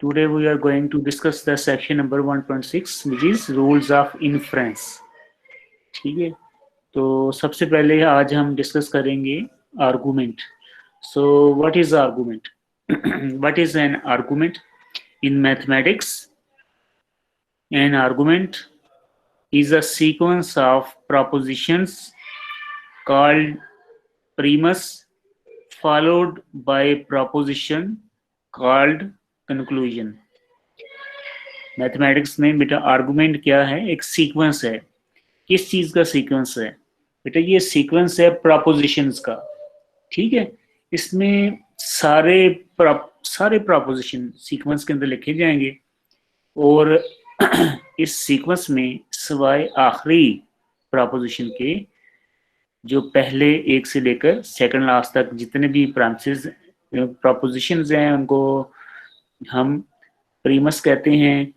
Today we are going to discuss the section number 1.6 which is rules of inference. ठीक है, तो सबसे पहले आज हम डिस्कस करेंगे argument. So what is argument? What is an argument? In mathematics, an argument is a sequence of propositions called premise followed by proposition called conclusion. Mathematics में बेटा आर्गुमेंट क्या है? एक सीक्वेंस है. किस चीज का सीक्वेंस है बेटा? ये सीक्वेंस है प्रोपोजिशंस का. ठीक है, इसमें सारे प्रोपोजिशन सीक्वेंस के अंदर लिखे जाएंगे और इस सीक्वेंस में सिवाय आखिरी प्रोपोजिशन के जो पहले एक से लेकर सेकंड लास्ट तक जितने भी प्रेमिसेस प्रोपोजिशंस हैं उनको हम प्रीमस कहते हैं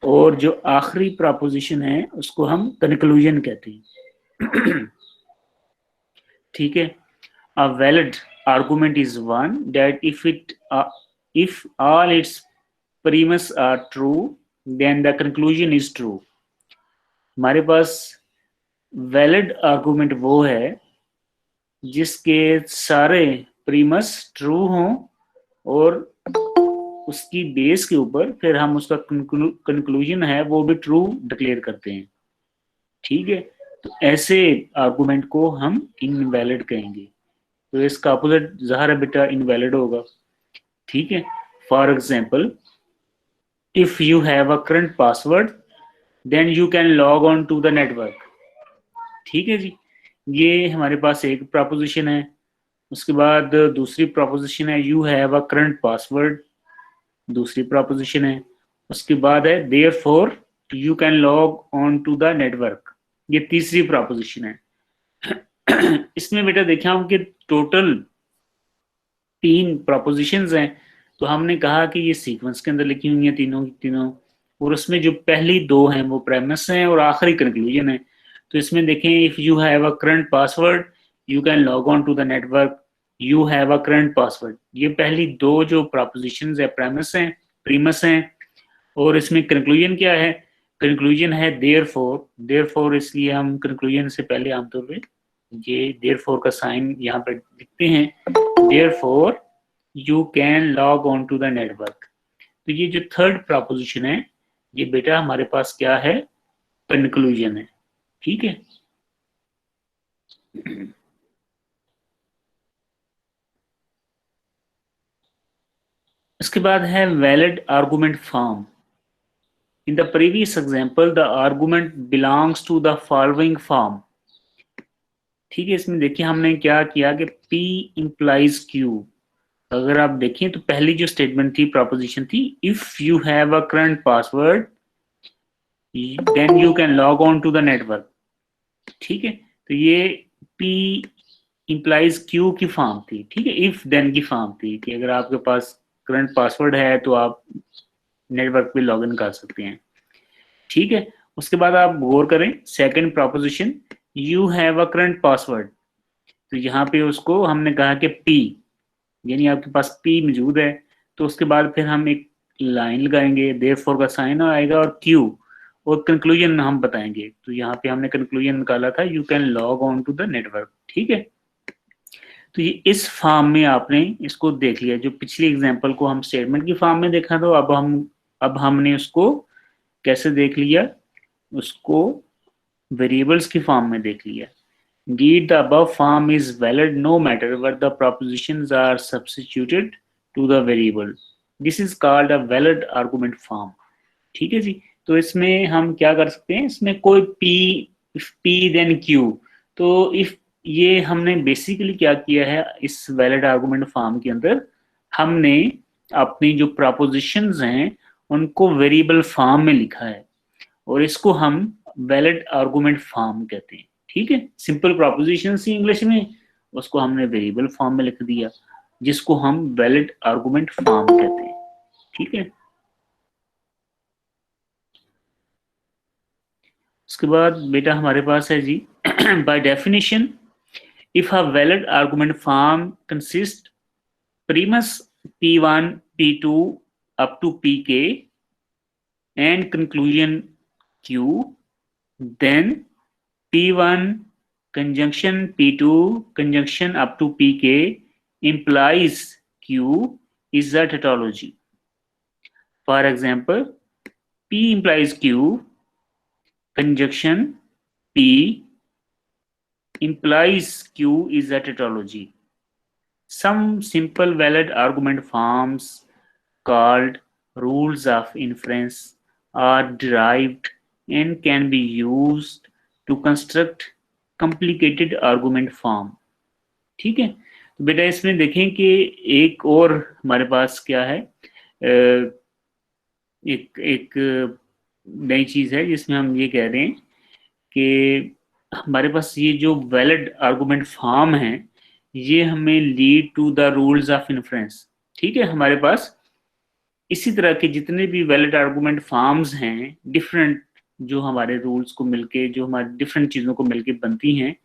और जो आखिरी प्रोपोजिशन है उसको हम कंक्लूजन कहते हैं. ठीक है, a valid argument is one that if all its premise are true then the conclusion is true. हमारे पास वैलिड आर्गुमेंट वो है जिसके सारे प्रीमस ट्रू हों और उसकी बेस के ऊपर फिर हम उसका कंक्लूजन है वो भी ट्रू डिक्लेयर करते हैं. ठीक है, तो ऐसे आर्गुमेंट को हम इनवैलिड कहेंगे. तो इसका अपोजिट ज़ाहिर है बेटा इनवैलिड होगा. ठीक है, for example if you have a current password then you can log on to the network. ठीक है जी, ये हमारे पास एक प्रोपोजिशन है. उसके बाद दूसरी प्रोपोजिशन है you have a current password, दूसरी प्रोपोजिशन है. उसके बाद है therefore you can log on to the network, ये तीसरी प्रोपोजिशन है. इसमें बेटा देखिए हम कि टोटल 3 प्रोपोजिशंस हैं. तो हमने कहा कि ये सीक्वेंस के अंदर लिखी हुई हैं तीनों की तीनों, और उसमें जो पहली 2 हैं वो प्रेमिस हैं और आखिरी कंक्लूजन है. तो इसमें देखें if you have a current password you can log on to the network, you have a current password, ये पहली 2 जो प्रोपोजिशंस है प्रीमिस हैं. और इसमें कंक्लूजन क्या है? कंक्लूजन है देयरफॉर, इसलिए हम कंक्लूजन से पहले आमतौर पे ये देयरफॉर का साइन यहाँ पर लिखते हैं, therefore you can log on to the network. तो ये जो थर्ड प्रोपोजिशन है ये बेटा हमारे पास क्या है? कंक्लूजन है. ठीक है, इसके बाद है valid argument form. In the previous example the argument belongs to the following form. ठीक है, इसमें देखिए हमने क्या किया कि P इंप्लाइज Q. अगर आप देखें तो पहली जो स्टेटमेंट थी प्रोपोजिशन थी if you have a current password then you can log on to the network. ठीक है, तो ये P इंप्लाइज Q की फॉर्म थी. ठीक है, इफ देन की फॉर्म थी कि अगर आपके पास करंट पासवर्ड है तो आप नेटवर्क पे लॉग इन कर सकते हैं. ठीक है, उसके बाद आप गौर करें second proposition you have a current password. तो यहाँ पे उसको हमने कहा कि P यानी आपके पास P मौजूद है, तो उसके बाद फिर हम एक लाइन लगाएंगे, देयरफॉर का साइन आएगा और Q और कंक्लूजन हम बताएंगे. तो यहाँ पे हमने कंक्लूजन निकाला था you can log on to the network. ठीक है, तो ये इस फॉर्म में आपने इसको देख लिया. जो पिछली एग्जांपल को हम स्टेटमेंट की फॉर्म में देखा तो अब हमने उसको कैसे देख लिया? उसको वेरिएबल्स की फॉर्म में देख लिया. Indeed, the above form is valid no matter what the propositions are substituted to the variable. This is called a valid argument form. ठीक है जी, तो इसमें हम क्या कर सकते हैं? इसमें कोई P then Q. तो इफ ये हमने बेसिकली क्या किया है इस वैलिड आर्गुमेंट फॉर्म के अंदर, हमने अपनी जो प्रोपोजिशंस हैं उनको वेरिएबल फॉर्म में लिखा है और इसको हम वैलिड आर्गुमेंट फॉर्म कहते हैं. ठीक है, सिंपल प्रोपोजिशन थी इंग्लिश में, उसको हमने वेरिएबल फॉर्म में लिख दिया जिसको हम वैलिड आर्गुमेंट फॉर्म कहते हैं. ठीक है, उसके बाद बेटा हमारे पास है जी by definition if a valid argument form consist premise P1 P2 up to pk and conclusion q, then p1 conjunction p2 conjunction up to pk implies q is a tautology. For example, p implies q conjunction p implies q is a tautology. Some simple valid argument forms called rules of inference are derived and can be used to construct complicated argument form. ठीक है, तो बेटा इसमें देखें कि एक और हमारे पास क्या है, एक एक नई चीज है जिसमें हम ये कह रहे हैं कि हमारे पास ये जो वैलिड आर्गुमेंट फॉर्म है ये हमें lead to the rules of inference. ठीक है, हमारे पास इसी तरह के जितने भी वैलिड आर्गुमेंट फॉर्म्स हैं डिफरेंट, जो हमारे रूल्स को मिलके, जो हमारी डिफरेंट चीज़ों को मिलके बनती हैं,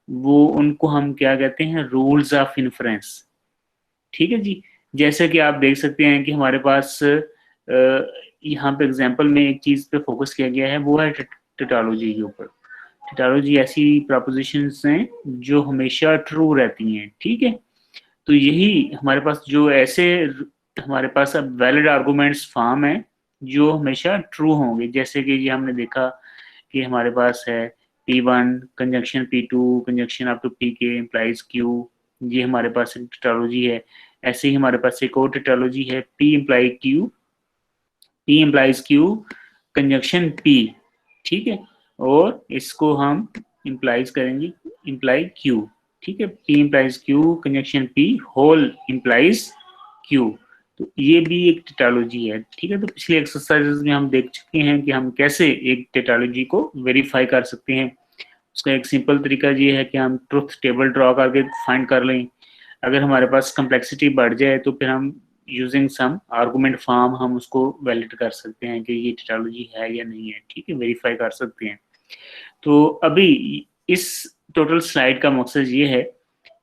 वो उनको हम क्या कहते हैं, रूल्स ऑफ इन्फ्रेंस। ठीक है जी, जैसे कि आप देख सकते हैं कि हमारे पास यहाँ पे एग्जांपल में एक चीज़ पे फोकस किया गया है, वो है टेटोलॉजी के ऊपर। टेटोलॉजी ऐसी प्रपोजिशंस हैं जो हमेशा ट्रू रहती हैं। ठीक है, तो यही हमारे पास जो ऐसे हमारे पास अब वैलिड आर्गुमेंट्स फॉर्म है जो हमेशा ट्रू होंगे, जैसे कि ये हमने देखा कि हमारे पास है P1 conjunction P2 conjunction up to PK implies Q, ये हमारे पास एक टेटोलॉजी है। ऐसे ही हमारे पास एक और टेटोलॉजी है P implies Q conjunction P। ठीक है, और इसको हम इम्प्लाइज करेंगे इम्प्लाई Q। ठीक है, P implies Q conjunction P whole implies Q, तो ये भी एक टेटोलॉजी है। ठीक है, तो पिछले एक्सरसाइजेस में हम देख चुके हैं कि हम कैसे एक टेटोलॉजी को वेरीफाई कर सकते हैं। उसका एक सिंपल तरीका ये है कि हम ट्रुथ टेबल ड्रॉ करके फाइंड कर लें। अगर हमारे पास कम्प्लेक्सिटी बढ़ जाए तो फिर हम यूजिंग सम आर्गुमेंट फॉर्म हम उसको वैलिड कर सकते हैं कि ये टेटोलॉजी है या नहीं है। ठीक है, वेरीफाई कर सकते हैं। तो अभी इस टोटल स्लाइड का मकसद ये है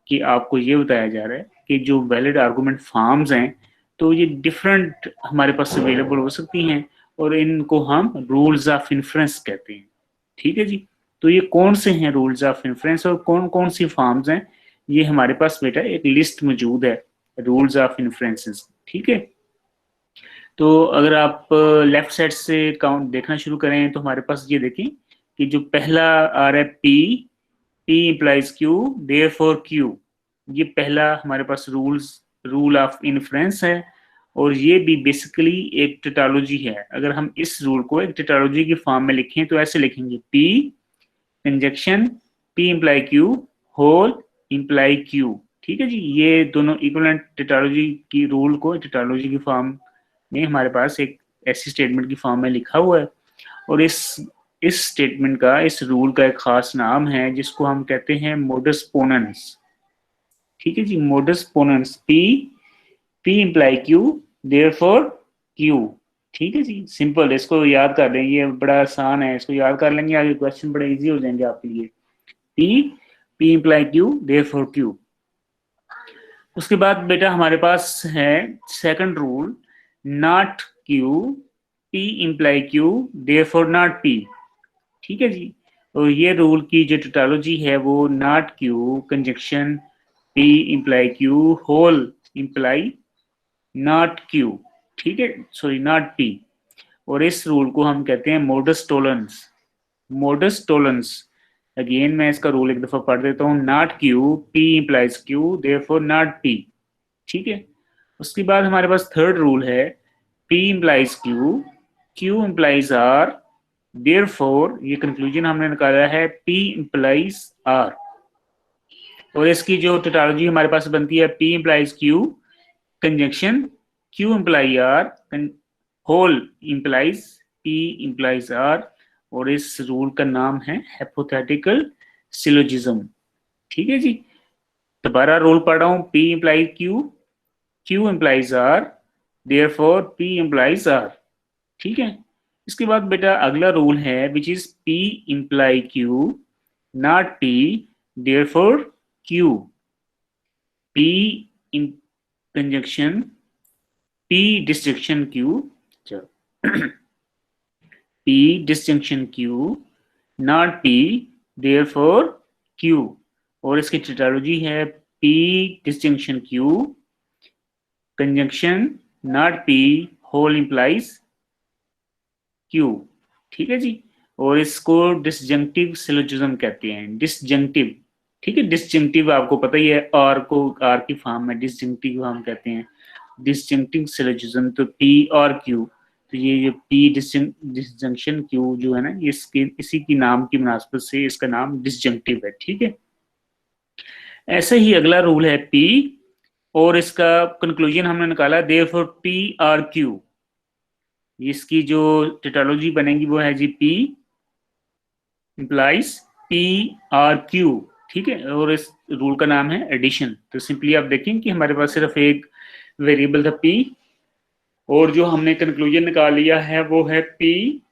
कि आपको ये बताया जा रहा है कि जो वैलिड आर्गुमेंट फॉर्म्स हैं तो ये डिफरेंट हमारे पास अवेलेबल हो सकती हैं और इनको हम रूल्स ऑफ इन्फ्रेंस कहते हैं। ठीक है जी, तो ये कौन से हैं रूल्स ऑफ इन्फ्रेंस और कौन कौन सी फॉर्म्स हैं, ये हमारे पास बेटा एक लिस्ट मौजूद है रूल्स ऑफ इन्फ्रेंसेस। ठीक है, तो अगर आप लेफ्ट साइड से काउंट देखना शुरू करें तो हमारे पास ये देखें कि जो पहला आ रहा है P implies Q therefore Q, ये पहला हमारे पास रूल ऑफ इन्फ्रेंस है और ये भी बेसिकली एक टेटोलॉजी है। अगर हम इस रूल को एक टेटोलॉजी की फॉर्म में लिखें तो ऐसे लिखेंगे P conjunction P imply Q whole implies Q। ठीक है जी, ये दोनों इक्विवेलेंट टेटोलॉजी की रूल को टेटोलॉजी की फॉर्म में हमारे पास एक ऐसी स्टेटमेंट की फॉर्म में लिखा हुआ है और इस स्टेटमेंट का, इस रूल का एक खास नाम है जिसको हम कहते हैं मोडस पोनेंस। ठीक है जी, modus ponens P imply Q therefore Q। ठीक है जी, सिंपल, इसको याद कर लें, ये बड़ा आसान है, इसको याद कर लेंगे, आगे क्वेश्चन बड़े इजी हो जाएंगे आपके लिए। P imply Q therefore Q। उसके बाद बेटा हमारे पास है second rule, not Q P imply Q therefore not P। ठीक है जी, तो ये रूल की जो टेटोलॉजी है वो not Q conjunction P imply Q whole implies not Q। ठीक है, सॉरी नॉट P, और इस रूल को हम कहते हैं modus tollens. Modus tollens, again मैं इसका रूल एक दफा पढ़ देता हूँ, not Q P implies Q therefore not P। ठीक है, उसके बाद हमारे पास थर्ड रूल है P implies Q Q implies R therefore, ये कंक्लूजन हमने निकाला है P इम्प्लाइज R, और इसकी जो टेटोलॉजी हमारे पास बनती है P implies Q conjunction Q implies R whole implies P implies R, और इस रूल का नाम है हाइपोथेटिकल सिलोजिज्म। ठीक है जी, दोबारा रूल पढ़ रहा हूँ, P implies Q Q implies R therefore P implies R। ठीक है, इसके बाद बेटा अगला रूल है which is P imply Q not P therefore Q। P in conjunction P disjunction Q, चलो P disjunction Q, not P, therefore Q, और इसकी टेटोलॉजी है P disjunction Q, conjunction not P, whole implies Q, ठीक है जी। और इसको डिसजंक्टिव syllogism कहते हैं, डिसजंक्टिव, ठीक है। डिसजंक्टिव आपको पता ही है, आर को आर की फॉर्म में डिसजंक्टिव हम कहते हैं, डिसजंक्टिव सिलोजिज्म। तो पी और क्यू, तो ये जो पी डिसजंक्शन क्यू जो है ना, इसके इसी की नाम की मुनासबत से इसका नाम डिसजंक्टिव है, ठीक है। ऐसे ही अगला रूल है पी, और इसका कंक्लूजन हमने निकाला देयरफॉर पी आर क्यू, इसकी जो टेटोलॉजी बनेगी वो है G P implies P R Q, ठीक है। और इस रूल का नाम है एडिशन। तो सिंपली आप देखें कि हमारे पास सिर्फ एक वेरिएबल था पी, और जो हमने कंक्लूजन निकाल लिया है वो है पी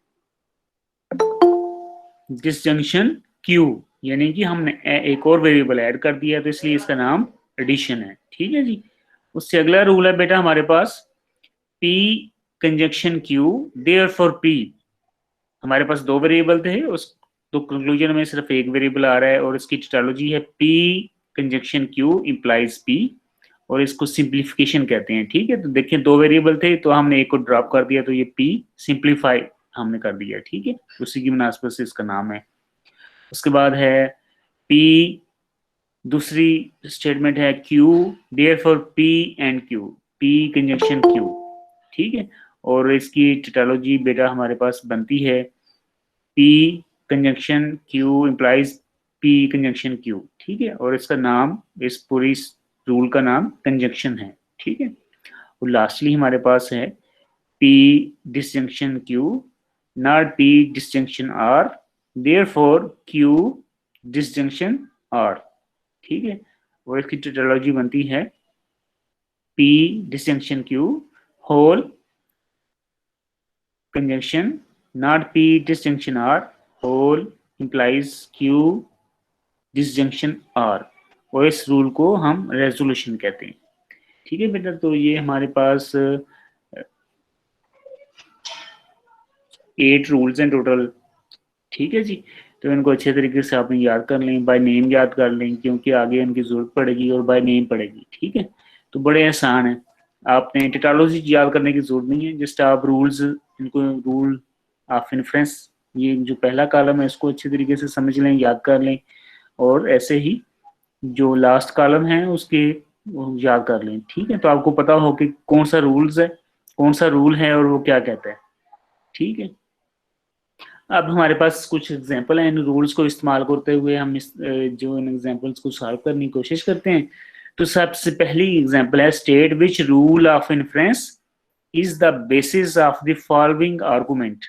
डिसजंक्शन क्यू, यानी कि हमने एक और वेरिएबल ऐड कर दिया, तो इसलिए इसका नाम एडिशन है, ठीक है जी। उससे अगला रूल है बेटा हमारे पास P conjunction Q, therefore P, हमारे पास दो वेरिएबल थे, उस तो कंक्लूजन में सिर्फ एक वेरिएबल आ रहा है, और इसकी टेटोलॉजी है P conjunction Q implies P, और इसको सिंप्लीफिकेशन कहते हैं, ठीक है। तो देखिए दो वेरिएबल थे तो हमने एक को ड्रॉप कर दिया, तो ये पी सिंप्लीफाई हमने कर दिया, ठीक है। उसी की मुनासबत से इसका नाम है। उसके बाद है पी, दूसरी स्टेटमेंट है Q, therefore P and Q, P conjunction Q, ठीक है। और इसकी टेटोलॉजी बेटा हमारे पास बनती है P conjunction Q implies P conjunction Q, ठीक है। और इसका नाम, इस पूरी रूल का नाम कंजंक्शन है, ठीक है। और लास्टली हमारे पास है P disjunction Q, not P disjunction R, therefore Q disjunction R, ठीक है। और इसकी टेटोलॉजी बनती है P disjunction Q whole conjunction not P disjunction R whole implies Q disjunction R, और इस रूल को हम रेजोल्यूशन कहते हैं, ठीक है बेटा। तो ये हमारे पास 8 रूल्स हैं टोटल, ठीक है जी। तो इनको अच्छे तरीके से आपने याद कर लें, बाय नेम याद कर लें, क्योंकि आगे इनकी जरूरत पड़ेगी, और बाय नेम पड़ेगी, ठीक है। तो बड़े आसान है, आपने टेटोलॉजी याद करने की जरूरत नहीं है, जस्ट आप रूल्स, इनको रूल ऑफ इन्फ्रेंस, ये जो पहला कॉलम है इसको अच्छे तरीके से समझ लें, याद कर लें, और ऐसे ही जो लास्ट कॉलम है उसके याद कर लें, ठीक है। तो आपको पता हो कि कौन सा रूल्स है, कौन सा रूल है और वो क्या कहता है, ठीक है। अब हमारे पास कुछ एग्जांपल हैं, इन रूल्स को इस्तेमाल करते हुए हम जो इन एग्जांपल्स को सॉल्व करने की कोशिश करते हैं। तो सबसे पहली एग्जांपल है state which rule of inference is the basis of the following argument,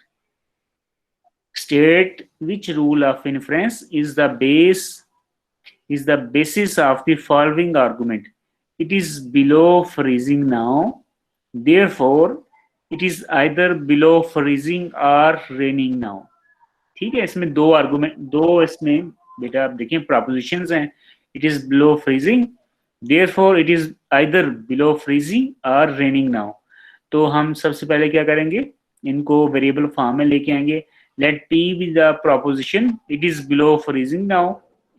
state which rule of inference is the basis of the following argument. It is below freezing now, therefore it is either below freezing or raining now, ठीक है। इसमें दो argument, दो इसमें बेटा आप देखें propositions हैं, it is below freezing, therefore it is either below freezing और रेनिंग नाउ। तो हम सबसे पहले क्या करेंगे, इनको वेरिएबल फॉर्म में लेके आएंगे, let P be the proposition it is below freezing now,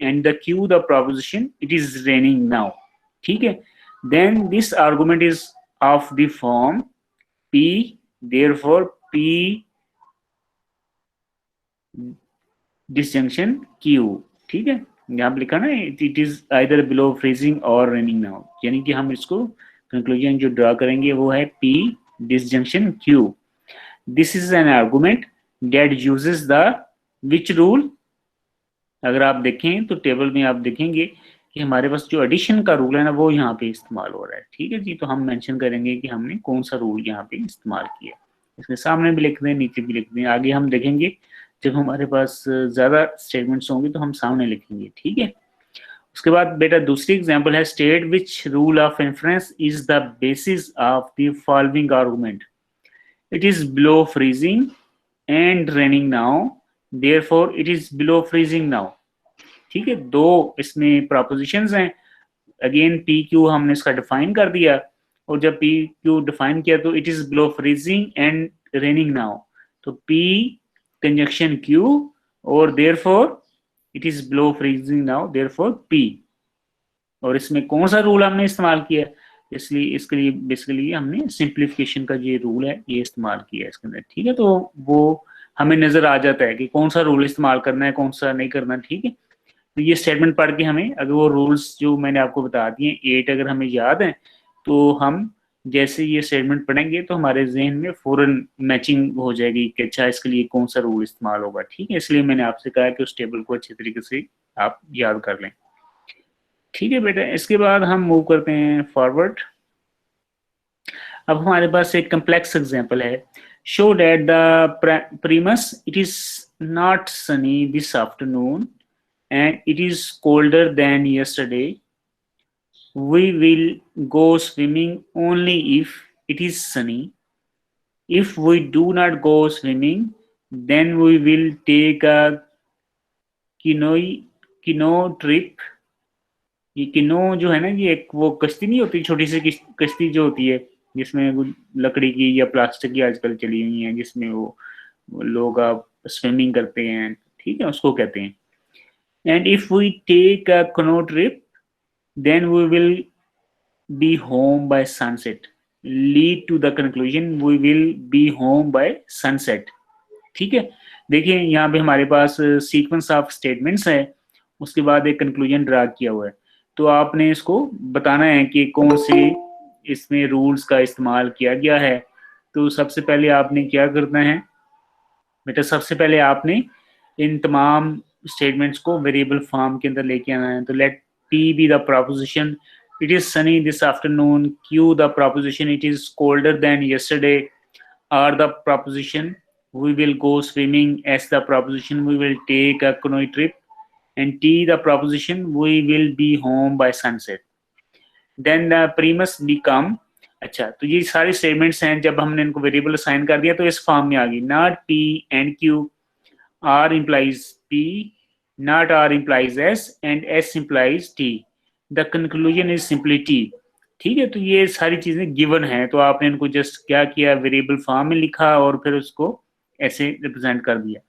and the Q the proposition it is raining now, ठीक है। then this argument is of the form P, therefore P disjunction Q, ठीक है। यहाँ पे लिखा ना it is either below freezing or raining now, यानी कि हम इसको कंक्लूजन जो ड्रा करेंगे वो है P disjunction Q। this is an argument that uses the which rule, अगर आप देखें तो टेबल में आप देखेंगे कि हमारे पास जो एडिशन का रूल है ना वो यहाँ पे इस्तेमाल हो रहा है, ठीक है जी। तो हम मेंशन करेंगे कि हमने कौन सा रूल यहाँ पे इस्तेमाल किया, इसके सामने भी लिख दें, नीचे भी लिख दें, आगे हम देखेंगे जब हमारे पास ज्यादा स्टेटमेंट्स होंगे तो हम सामने लिखेंगे, ठीक है। उसके बाद बेटा दूसरी एग्जाम्पल है state which rule of inference is the basis of the following argument, it is below freezing and raining now, therefore it is below freezing now, ठीक है। दो इसमें propositions हैं, अगेन पी क्यू हमने इसका डिफाइन कर दिया, और जब पी क्यू डिफाइन किया तो it is below freezing and raining now, तो पी कंजक्शन क्यू और therefore it is below freezing now therefore P. और इसमें कौन सा रूल हमने इस्तेमाल किया, इसलिए इसके लिए बेसिकली हमने सिंप्लीफिकेशन का ये रूल है ये इस्तेमाल किया है इसके अंदर, ठीक है। तो वो हमें नजर आ जाता है कि कौन सा रूल इस्तेमाल करना है कौन सा नहीं करना, ठीक है। तो ये स्टेटमेंट पढ़ के हमें अगर वो रूल्स जो मैंने आपको बता दिए 8 अगर हमें याद है तो हम जैसे ये स्टेटमेंट पढ़ेंगे तो हमारे जहन में फौरन मैचिंग हो जाएगी कि अच्छा इसके लिए कौन सा रूल इस्तेमाल होगा, ठीक है। इसलिए मैंने आपसे कहा कि उस टेबल को अच्छे तरीके से आप याद कर लें, ठीक है बेटा। इसके बाद हम मूव करते हैं फॉरवर्ड। अब हमारे पास एक कम्प्लेक्स एग्जांपल है, show that the premise it is not sunny this afternoon and it is colder than yesterday. We will go swimming only if it is sunny. If we do not go swimming, then we will take a canoe trip. ये किनो जो है ना, ये एक वो कश्ती नहीं होती, छोटी सी कश्ती जो होती है जिसमें वो लकड़ी की या प्लास्टिक की आजकल चली हुई है, जिसमें वो लोग आप स्विमिंग करते हैं, ठीक है, उसको कहते हैं। And if we take a canoe trip, then we will be home by sunset. Lead to the conclusion we will be home by sunset. ठीक है, देखिए यहाँ पे हमारे पास सीक्वेंस ऑफ स्टेटमेंट्स है, उसके बाद एक कंक्लूजन ड्रा किया हुआ है। तो आपने इसको बताना है कि कौन से इसमें रूल्स का इस्तेमाल किया गया है। तो सबसे पहले आपने क्या करना है बेटा, सबसे पहले आपने इन तमाम स्टेटमेंट्स को वेरिएबल फॉर्म के अंदर लेके आना है। तो late P be the proposition it is sunny this afternoon, Q the proposition it is colder than yesterday, R the proposition we will go swimming, S the proposition we will take a canoe trip, and T the proposition we will be home by sunset. Then the premise become, अच्छा तो ये सारे statements हैं, जब हमने इनको variable assign कर दिया तो इस फॉर्म में आ गई, not P and Q, R implies P, not R implies S, and S implies T. The conclusion is simply T. ठीक है, तो ये सारी चीजें गिवन हैं, तो आपने इनको जस्ट क्या किया, वेरिएबल फॉर्म में लिखा और फिर उसको ऐसे रिप्रेजेंट कर दिया।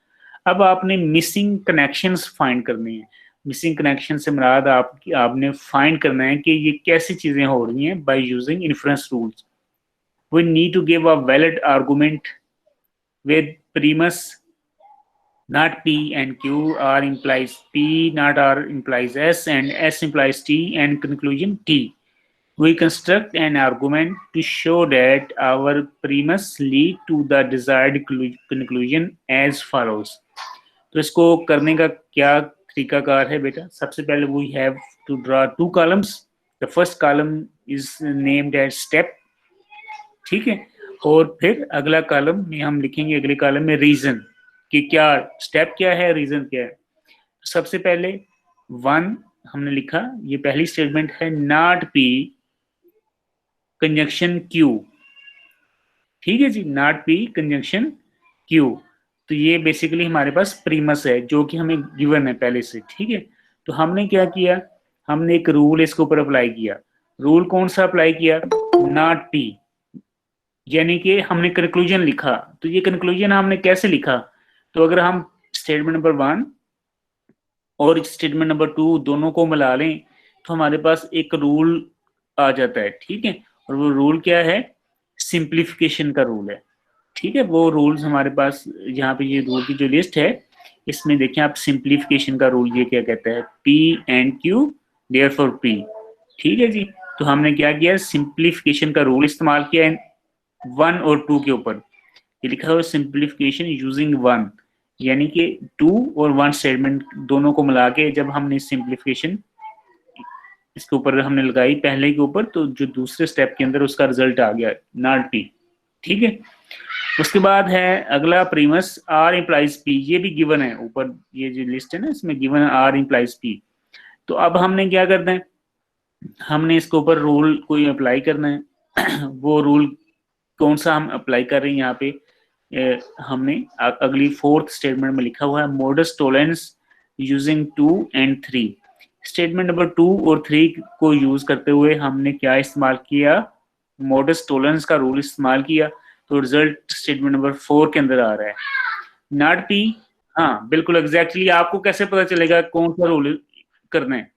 अब आपने मिसिंग कनेक्शंस फाइंड करने हैं। मिसिंग कनेक्शन से मुराद आपने फाइंड करना है कि ये कैसी चीजें हो रही हैं by using inference rules. We need to give a valid argument with premise not P and Q, R implies P, not R implies S, and S implies T, and conclusion T. We construct an argument to show that our premise lead to the desired conclusion as follows. तो इसको करने का क्या तरीकाकार है बेटा, सबसे पहले we have to draw two columns. The first column is named as step, ठीक है, और फिर अगला कॉलम में हम लिखेंगे, अगले कॉलम में रीजन कि क्या स्टेप क्या है, रीजन क्या है। सबसे पहले 1 हमने लिखा, ये पहली स्टेटमेंट है, नॉट P कंजंक्शन Q, ठीक है जी, नॉट P कंजंक्शन Q। तो ये बेसिकली हमारे पास प्रीमस है जो कि हमें गिवन है पहले से, ठीक है। तो हमने क्या किया, हमने एक रूल इसके ऊपर अप्लाई किया। रूल कौन सा अप्लाई किया, नॉट P, यानी कि हमने कंक्लूजन लिखा। तो ये कंक्लूजन हमने कैसे लिखा, तो अगर हम स्टेटमेंट नंबर 1 और स्टेटमेंट नंबर 2 दोनों को मिला लें तो हमारे पास एक रूल आ जाता है, ठीक है। और वो रूल क्या है, सिंप्लीफिकेशन का रूल है, ठीक है। वो रूल्स हमारे पास यहाँ पे, ये रूल की जो लिस्ट है इसमें देखें आप, सिंप्लीफिकेशन का रूल ये क्या कहता है, P and Q therefore P, ठीक है जी। तो हमने क्या किया, सिंप्लीफिकेशन का रूल इस्तेमाल किया 1 और 2 के ऊपर। ये लिखा हुआ सिंप्लीफिकेशन यूजिंग 1, यानी कि 2 और 1 स्टेटमेंट दोनों को मिला के जब हमने सिंप्लीफिकेशन इसके ऊपर हमने लगाई पहले के ऊपर, तो जो दूसरे स्टेप के अंदर उसका रिजल्ट आ गया नॉट P, ठीक है। उसके बाद है अगला प्रीमस, R implies P, ये भी गिवन है ऊपर, ये जो लिस्ट है ना इसमें गिवन है R implies P। तो अब हमने क्या करना है, हमने इसके ऊपर रूल कोई अप्लाई करना है। वो रूल कौन सा हम अप्लाई कर रहे हैं, यहाँ पे हमने अगली 4th स्टेटमेंट में लिखा हुआ है, modus tolerance using 2 and 3। Statement number 2 और 3 को यूज करते हुए हमने क्या इस्तेमाल किया, मॉडस टॉलरेंस का रूल इस्तेमाल किया तो रिजल्ट स्टेटमेंट नंबर 4 के अंदर आ रहा है। नॉट पी, हाँ बिल्कुल एग्जैक्टली आपको कैसे पता चलेगा कौन सा रूल करना है?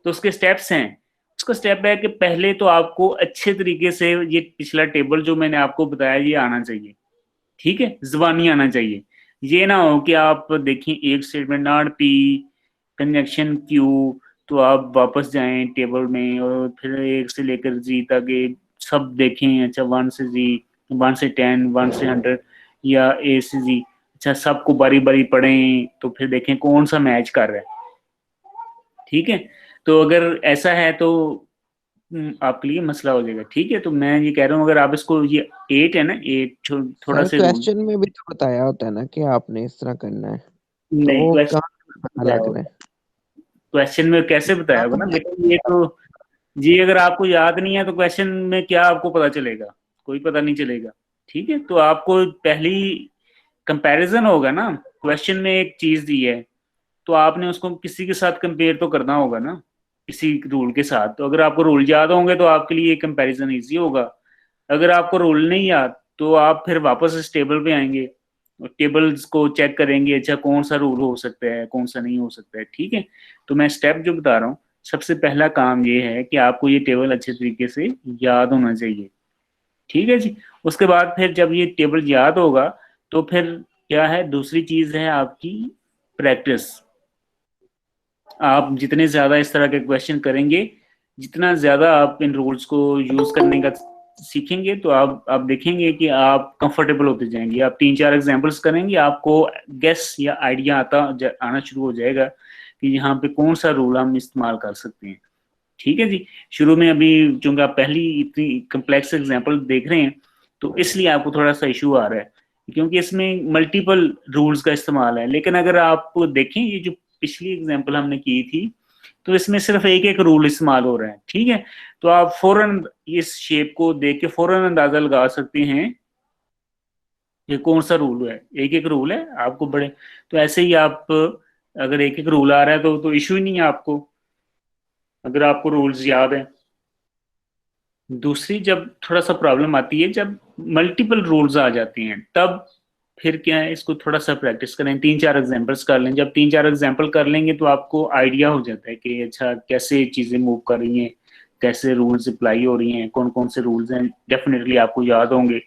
तो उसके स्टेप्स हैं। उसका स्टेप है कि पहले तो आपको अच्छे तरीके से ये पिछला टेबल जो मैंने आपको बताया ये आना चाहिए, ठीक है, ज़बानी आना चाहिए। ये ना हो कि आप देखें एक statement not P conjunction Q, तो आप वापस जाएं टेबल में और फिर एक से लेकर जी तक ये सब देखें, अच्छा 1 से जी, 1 से 10, 1 से 100 या ए से जी, अच्छा सबको बारी बारी पढ़ें तो फिर देखें कौन सा मैच कर रहा है, ठीक है। तो अगर ऐसा है तो आपके लिए मसला हो जाएगा, ठीक है। तो मैं ये कह रहा हूँ अगर आप इसको ये 8 है ना, 8 थोड़ा सर से रूल, क्वेश्चन में भी तो बताया होता है ना कि आपने इस तरह करना है, तो नहीं वो क्वेश्चन कहाँ पता लग रहा है? क्वेश्चन में कैसे बताया होगा ना आपने बेटा, ये तो जी अगर आपको याद नहीं है तो क्वेश्चन में क्या आपको पता चलेगा, कोई पता नहीं चलेगा, ठीक है। तो आपको पहली कंपैरिजन होगा ना, क्वेश्चन में एक चीज दी है तो आपने उसको किसी के साथ कंपेयर तो करना होगा ना, किसी रूल के साथ। तो अगर आपको रूल याद होंगे तो आपके लिए कंपैरिजन इजी होगा। अगर आपको रूल नहीं याद तो आप फिर वापस इस टेबल पे आएंगे और टेबल्स को चेक करेंगे, अच्छा कौन सा रूल हो सकता है कौन सा नहीं हो सकता है, ठीक है। तो मैं स्टेप जो बता रहा हूँ, सबसे पहला काम ये है कि आपको ये टेबल अच्छे तरीके से याद होना चाहिए, ठीक है जी। उसके बाद फिर जब ये टेबल याद होगा तो फिर क्या है, दूसरी चीज है आपकी प्रैक्टिस। आप जितने ज्यादा इस तरह के क्वेश्चन करेंगे, जितना ज्यादा आप इन रूल्स को यूज करने का सीखेंगे तो आप देखेंगे कि आप कंफर्टेबल होते जाएंगे। आप 3-4 एग्जांपल्स करेंगे, आपको गेस या आइडिया आना शुरू हो जाएगा कि यहाँ पे कौन सा रूल हम इस्तेमाल कर सकते हैं, ठीक है जी। शुरू में अभी चूंकि आप पहली इतनी कम्प्लेक्स एग्जांपल देख रहे हैं तो इसलिए आपको थोड़ा सा इशू आ रहा है, क्योंकि इसमें मल्टीपल रूल्स का इस्तेमाल है। लेकिन अगर आप देखें ये जो पिछली एग्जांपल हमने की थी तो इसमें सिर्फ एक एक रूल इस्तेमाल हो रहा है, ठीक है। तो आप फौरन इस शेप को देख के फौरन अंदाजा लगा सकते हैं कि कौन सा रूल है, एक एक रूल है आपको बड़े। तो ऐसे ही आप अगर एक एक रूल आ रहा है तो इशू ही नहीं है आपको, अगर आपको रूल्स याद है। दूसरी जब थोड़ा सा प्रॉब्लम आती है जब मल्टीपल रूल्स आ जाती हैं, तब फिर क्या है, इसको थोड़ा सा प्रैक्टिस करें, 3-4 एग्जांपल्स कर लें। जब 3-4 एग्जांपल कर लेंगे तो आपको आइडिया हो जाता है कि अच्छा कैसे चीज़ें मूव कर रही हैं, कैसे रूल्स अप्लाई हो रही हैं, कौन कौन से रूल्स हैं, डेफिनेटली आपको याद होंगे।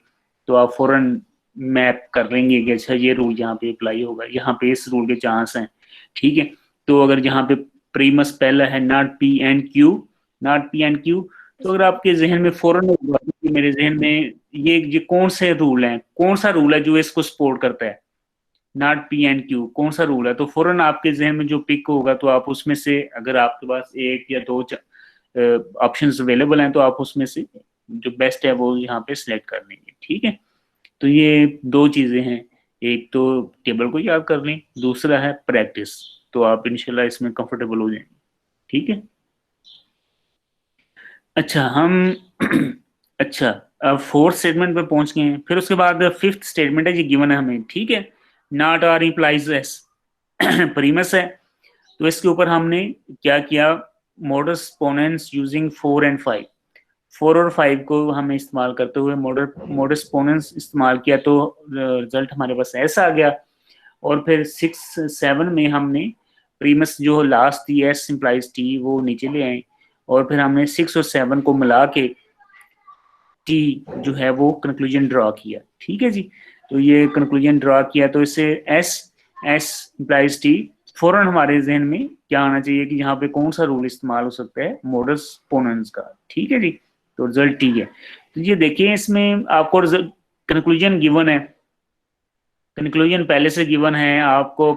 तो आप फौरन मैप कर लेंगे कि अच्छा ये रूल यहाँ पे अप्लाई होगा, यहाँ पे इस रूल के चांस हैं, ठीक है। तो अगर यहाँ पे प्रीमस पहला है not P and Q, not P and Q, तो अगर आपके जहन में फौरन होगा कि मेरे जहन में ये कौन से रूल हैं, कौन सा रूल है जो इसको सपोर्ट करता है, नॉट पी एंड क्यू कौन सा रूल है, तो फौरन आपके जहन में जो पिक होगा तो आप उसमें से, अगर आपके पास एक या दो ऑप्शंस अवेलेबल हैं तो आप उसमें से जो बेस्ट है वो यहाँ पे सिलेक्ट कर लेंगे, ठीक है। तो ये दो चीजें हैं, एक तो टेबल को याद कर लें, दूसरा है प्रैक्टिस, तो आप इंशाल्लाह इसमें कंफर्टेबल हो जाएंगे, ठीक है। अच्छा हम अच्छा अब फोर्थ स्टेटमेंट पे पहुंच गए हैं, फिर उसके बाद फिफ्थ स्टेटमेंट है, ये गिवन है हमें, ठीक है। Not R implies S premise है। तो इसके ऊपर हमने क्या किया, मॉडस पोनेंस यूजिंग 4 और 5, 4 और 5 को हमें इस्तेमाल करते हुए मॉडस पोनेंस इस्तेमाल किया तो रिजल्ट हमारे पास ऐसा आ गया। और फिर 6-7 में हमने प्रीमिस जो लास्ट थी एस इम्प्लाइज टी वो नीचे ले आए, और फिर हमने 6 और 7 को मिला के टी जो है वो कंक्लूजन ड्रॉ किया, ठीक है जी। तो ये कंक्लूजन ड्रॉ किया तो इससे एस एस इम्प्लाइज टी, फौरन हमारे जहन में क्या आना चाहिए कि यहाँ पे कौन सा रूल इस्तेमाल हो सकता है, मॉडस पोनेंस का, ठीक है जी। तो रिजल्ट टी है। तो ये देखिए इसमें आपको कंक्लूजन गिवन है, कंक्लूजन पहले से गिवन है आपको,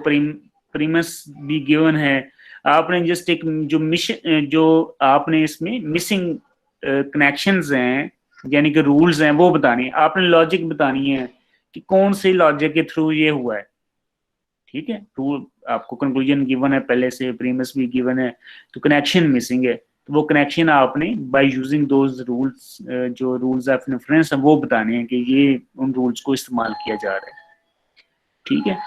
प्रीमिस भी गिवन है। आपने जस्ट एक जो मिशन जो आपने इसमें मिसिंग कनेक्शंस हैं यानी कि रूल्स हैं वो बतानी है, आपने लॉजिक बतानी है कि कौन से लॉजिक के थ्रू ये हुआ है, ठीक है। रूल आपको कंक्लूजन गिवन है पहले से, प्रीमिस भी गिवन है, तो कनेक्शन मिसिंग है, तो वो कनेक्शन आपने बाय यूजिंग दोज रूल्स, जो रूल्स ऑफ इन्फ्रेंस है वो बताने हैं कि ये उन रूल्स को इस्तेमाल किया जा रहा है, ठीक है।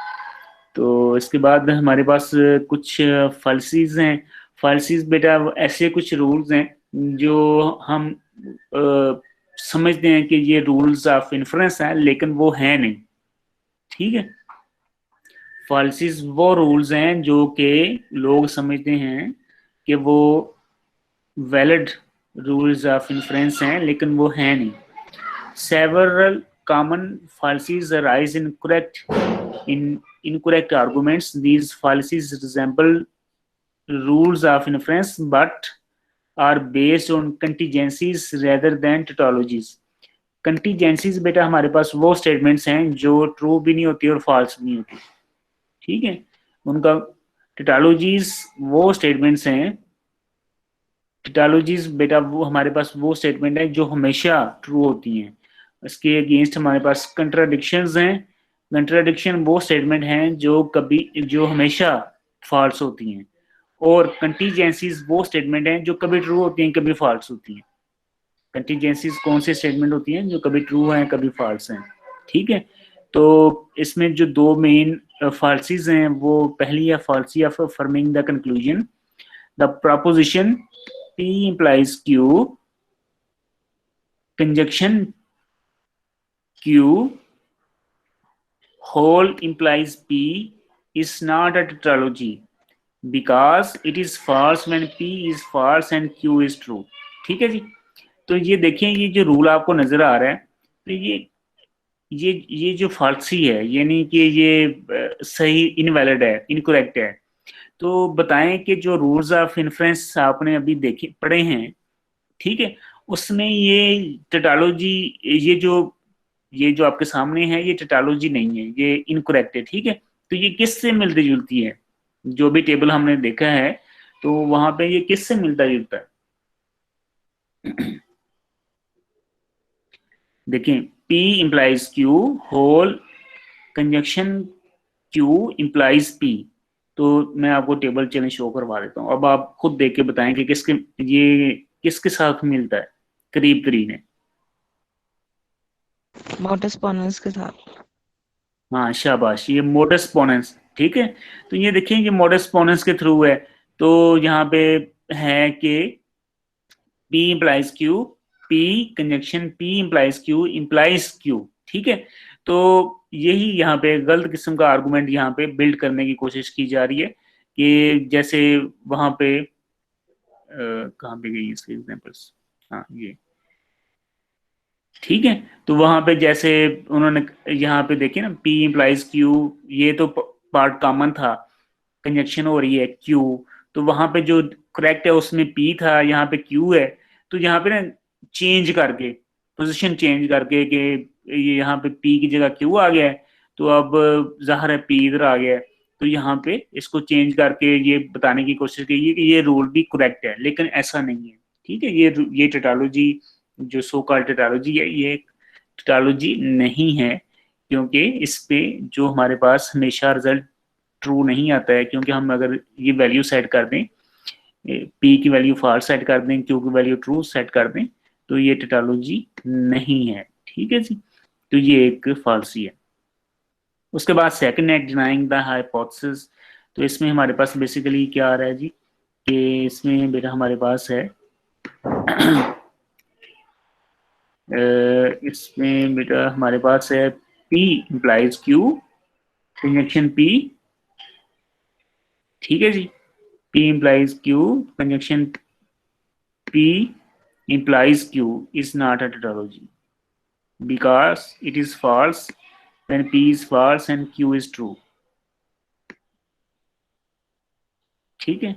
तो इसके बाद हमारे पास कुछ फॉल्सीज हैं। फॉल्सीज बेटा ऐसे कुछ रूल्स हैं जो हम समझते हैं कि ये रूल्स ऑफ इन्फ्रेंस है, लेकिन वो है नहीं। ठीक है, फाल्सीज वो रूल्स हैं जो कि लोग समझते हैं कि वो वैलिड रूल्स ऑफ इन्फ्रेंस हैं, लेकिन वो है नहीं। Several common fallacies arise in correct in incorrect arguments. These fallacies resemble rules of inference but are based on contingencies rather than tautologies. Contingencies बेटा हमारे पास वो स्टेटमेंट्स हैं जो ट्रू भी नहीं होती और फॉल्स भी नहीं होती। ठीक है, उनका टिटालॉजीज वो स्टेटमेंट्स हैं, टिटालॉजीज बेटा वो हमारे पास वो स्टेटमेंट है जो हमेशा ट्रू होती हैं। इसके अगेंस्ट हमारे पास कंट्राडिक्शंस हैं। कंट्राडिक्शन वो स्टेटमेंट हैं जो हमेशा फॉल्स होती हैं, और कंटीजेंसीज वो स्टेटमेंट हैं जो कभी ट्रू होती हैं कभी फॉल्स होती हैं। कंटीजेंसीज कौन सी स्टेटमेंट होती हैं जो कभी ट्रू हैं कभी फॉल्स हैं। ठीक है, तो इसमें जो दो मेन फाल्सीज हैं, वो पहली है fallacy of affirming the conclusion. The proposition P implies Q, conjunction Q whole implies P is not a tautology because it is false when P is false and Q is true। ठीक है जी, तो ये देखें, ये जो rule आपको नजर आ रहा है, तो ये जो फाल्सी है, यानी कि ये सही इनवैलिड है, इनकरेक्ट है। तो बताएं कि जो रूल्स ऑफ इन्फ्रेंस आपने अभी देखे पढ़े हैं, ठीक है, उसमें ये टेटालॉजी, ये जो आपके सामने है, ये टेटालॉजी नहीं है, ये इनकरेक्ट है। ठीक है, तो ये किससे मिलती जुलती है? जो भी टेबल हमने देखा है, तो वहां पे ये किससे मिलता जुलता है? देखें, P implies Q whole conjunction Q implies P। तो मैं आपको टेबल चलें शो करवा देता हूँ, अब आप खुद देख के बताएं कि ये किसके साथ मिलता है करीब तरीन है। मोटस पोनेंस के साथ। हाँ शाबाश, ये मोडस पोनेंस। ठीक है, तो ये देखिए, ये मोडस पोनेंस के थ्रू है। तो यहाँ पे है कि P implies Q, P conjunction P implies Q implies Q। ठीक है, तो यही यहाँ पे गलत किस्म का आर्गुमेंट यहाँ पे बिल्ड करने की कोशिश की जा रही है कि जैसे वहां पे कहाँ पे गई इसके एग्जांपल्स, हाँ ये। ठीक है, तो वहां पे जैसे उन्होंने यहाँ पे देखिए ना, P implies Q, ये तो पार्ट कॉमन था, कंजक्शन हो रही है Q, तो वहां पे जो करेक्ट है उसमें P था, यहाँ पे Q है। तो यहाँ पे ना चेंज करके, पोजीशन चेंज करके कि ये यहाँ पे P की जगह Q आ गया है, तो अब जाहिर है P इधर आ गया है। तो यहाँ पे इसको चेंज करके ये बताने की कोशिश की है कि ये रूल भी करेक्ट है, लेकिन ऐसा नहीं है। ठीक है, ये टेटालॉजी, जो सो कॉल्ड टेटालॉजी है, ये टेटालॉजी नहीं है, क्योंकि इस पे जो हमारे पास हमेशा रिजल्ट ट्रू नहीं आता है। क्योंकि हम अगर ये वैल्यू सेट कर दें, P की वैल्यू फॉल्स सेट कर दें, Q की वैल्यू ट्रू सेट कर दें, तो ये टेटालॉजी नहीं है। ठीक है जी, तो ये एक फाल्सी है। उसके बाद सेकंड है डिनाइंग द हाइपोथेसिस। तो इसमें हमारे पास बेसिकली क्या आ रहा है जी, कि इसमें बेटा हमारे पास है इसमें बेटा हमारे पास है P implies Q, conjunction P। ठीक है जी, P implies Q, conjunction P implies Q is not a tautology because it is false when P is false and Q is true। ठीक है,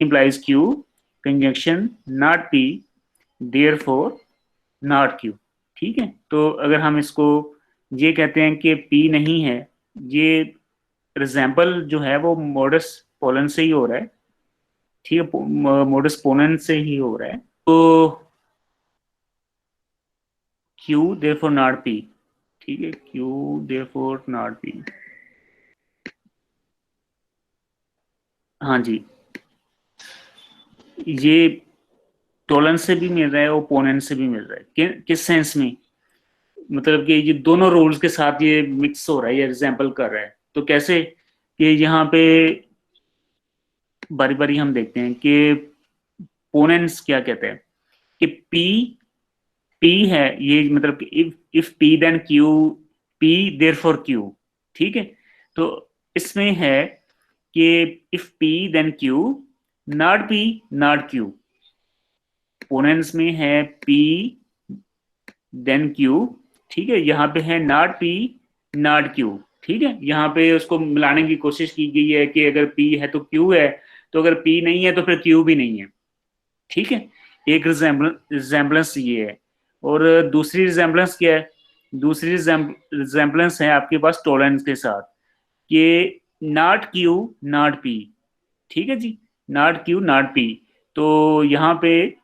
implies Q, conjunction not P, therefore not Q। ठीक है, तो अगर हम इसको ये कहते हैं कि P नहीं है, ये रिजेंबल जो है वो मोडस पोलन से ही हो रहा है। ठीक है, मोडस पोनेंट से ही हो रहा है। तो Q therefore not P। ठीक है, Q therefore not P। हाँ जी, ये टोलन से भी मिल रहा है, ओपोनेंट से भी मिल रहा है। किस सेंस में? मतलब कि ये दोनों रूल्स के साथ ये मिक्स हो रहा है, ये रिजेंबल कर रहा है। तो कैसे कि यहाँ पे बारी बारी हम देखते हैं कि पोनेंट्स क्या कहते हैं कि P P है, ये मतलब कि if P then Q, P therefore Q, ठीक है। तो इसमें है कि if P then Q, not P not Q। पोनेंस में है P then Q, ठीक है। यहाँ पे है not P not Q, ठीक है। यहाँ पे उसको मिलाने की कोशिश की गई है कि अगर P है तो Q है, तो अगर P नहीं है तो फिर Q भी नहीं है, ठीक है। एक रिजेम्बलेंस ये है। और दूसरी रिजेम्बलेंस क्या है? दूसरी रिजेम्बलेंस है आपके पास टॉलरेंस के साथ, कि नॉट क्यू नॉट पी, ठीक है जी, नॉट क्यू नॉट पी। तो यहाँ पे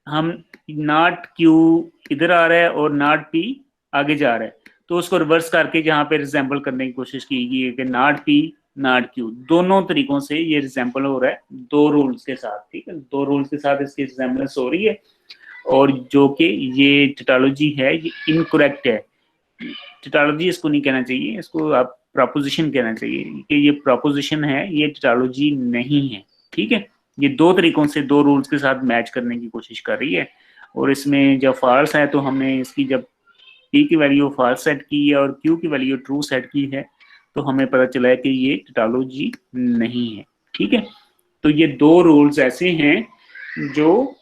हम नॉट क्यू इधर आ रहा है और नॉट पी आगे जा रहा है, तो उसको रिवर्स करके यहाँ पे रिजेंबल करने की कोशिश की गई है कि नॉट पी नॉट क्यू। दोनों तरीकों से ये रिजेंबल हो रहा है, दो रूल्स के साथ, ठीक है। दो रूल्स के साथ इसकी रिजेंबलेंस हो रही है, और जो कि ये टिटोलॉजी है ये इनकरेक्ट है। टिटोलॉजी इसको नहीं कहना चाहिए, इसको आप प्रोपोजिशन कहना चाहिए कि ये प्रोपोजिशन है, ये टिटोलॉजी नहीं है, ठीक है। ये दो तरीकों से दो रूल्स के साथ मैच करने की कोशिश कर रही है, और इसमें जब फॉल्स है तो हमने इसकी जब पी की वैल्यू फॉल्स सेट की है और क्यू की वैल्यू ट्रू सेट की है, तो हमें पता चला है कि ये टिटोलॉजी नहीं है, ठीक है। तो ये दो रूल्स ऐसे हैं जो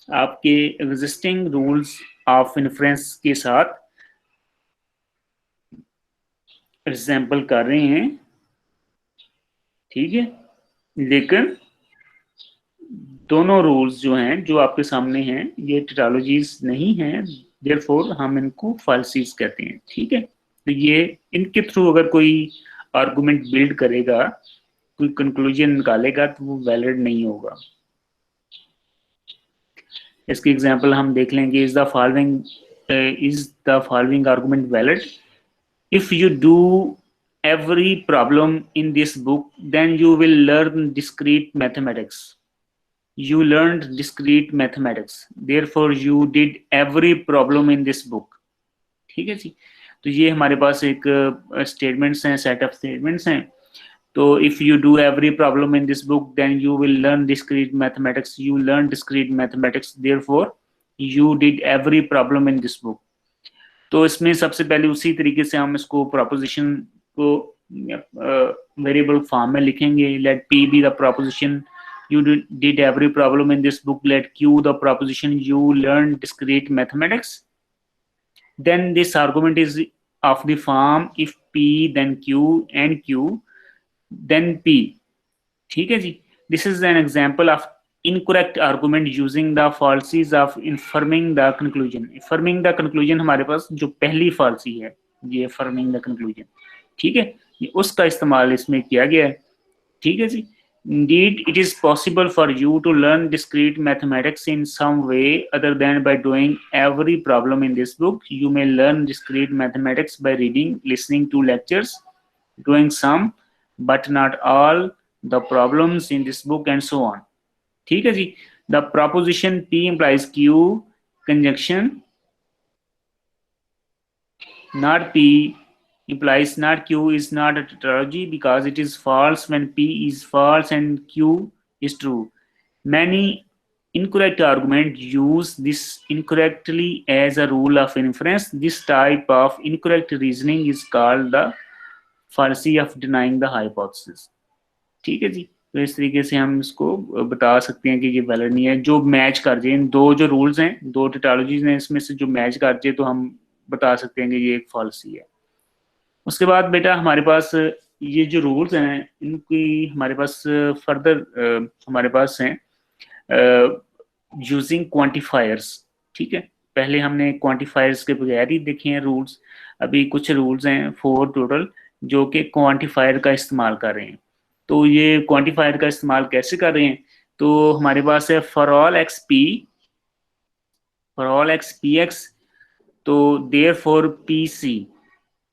आपके एग्जिस्टिंग रूल्स ऑफ इन्फ्रेंस के साथ रिजेंबल कर रहे हैं, ठीक है। लेकिन दोनों रूल्स जो हैं जो आपके सामने हैं ये टिटोलॉजीज नहीं हैं, देयरफॉर हम इनको फाल्सीज कहते हैं, ठीक है। तो ये इनके थ्रू अगर कोई आर्गुमेंट बिल्ड करेगा, कोई कंक्लूजन निकालेगा, तो वो वैलिड नहीं होगा। इसकी एग्जांपल हम देख लेंगे। Is the following argument valid? If you do every problem in this book, then you will learn discrete mathematics. You learned discrete mathematics, therefore you did every problem in this book, ठीक है जी। तो ये हमारे पास एक statements हैं, set of statements हैं। तो if you do every problem in this book then you will learn discrete mathematics, you learn discrete mathematics, therefore you did every problem in this book. तो इसमें सबसे पहले उसी तरीके से हम इसको प्रोपोजिशन को वेरिएबल फॉर्म में लिखेंगे। Let P be the proposition you did every problem in this book, let q the proposition you learned discrete mathematics. Then this argument is of the form if p then q and q then p, ठीक है जी। This is an example of incorrect argument using the falsies of affirming the conclusion. Affirming the conclusion हमारे पास जो पहली फालसी है ये affirming the conclusion, ठीक है, ये उसका इस्तेमाल इसमें किया गया है, ठीक है जी। Indeed, it is possible for you to learn discrete mathematics in some way other than by doing every problem in this book. You may learn discrete mathematics by reading, listening to lectures, doing some, but not all the problems in this book, and so on. ठीक है जी। The proposition P implies Q conjunction not P implies not Q is not a tautology because it is false when P is false and Q is true. Many incorrect arguments use this incorrectly as a rule of inference. This type of incorrect reasoning is called the fallacy of denying the hypothesis. ठीक है जी। तो इस तरीके से हम इसको बता सकते हैं कि ये वैलिड नहीं है। जो मैच कर जाए, इन दो जो रूल्स हैं, दो टेटोलॉजीज हैं, इसमें से जो मैच कर जाए तो हम बता सकते हैं कि ये एक फॉल्सी है। उसके बाद बेटा हमारे पास ये जो रूल्स हैं इनकी हमारे पास फर्दर हमारे पास हैं यूजिंग क्वांटिफायर्स, ठीक है। पहले हमने क्वांटिफायर्स के बगैर ही देखे हैं रूल्स, अभी कुछ रूल्स हैं 4 टोटल जो कि क्वांटिफायर का इस्तेमाल कर रहे हैं। तो ये क्वांटिफायर का इस्तेमाल कैसे कर रहे हैं? तो हमारे पास है for all X P x, तो देयरफॉर पी सी।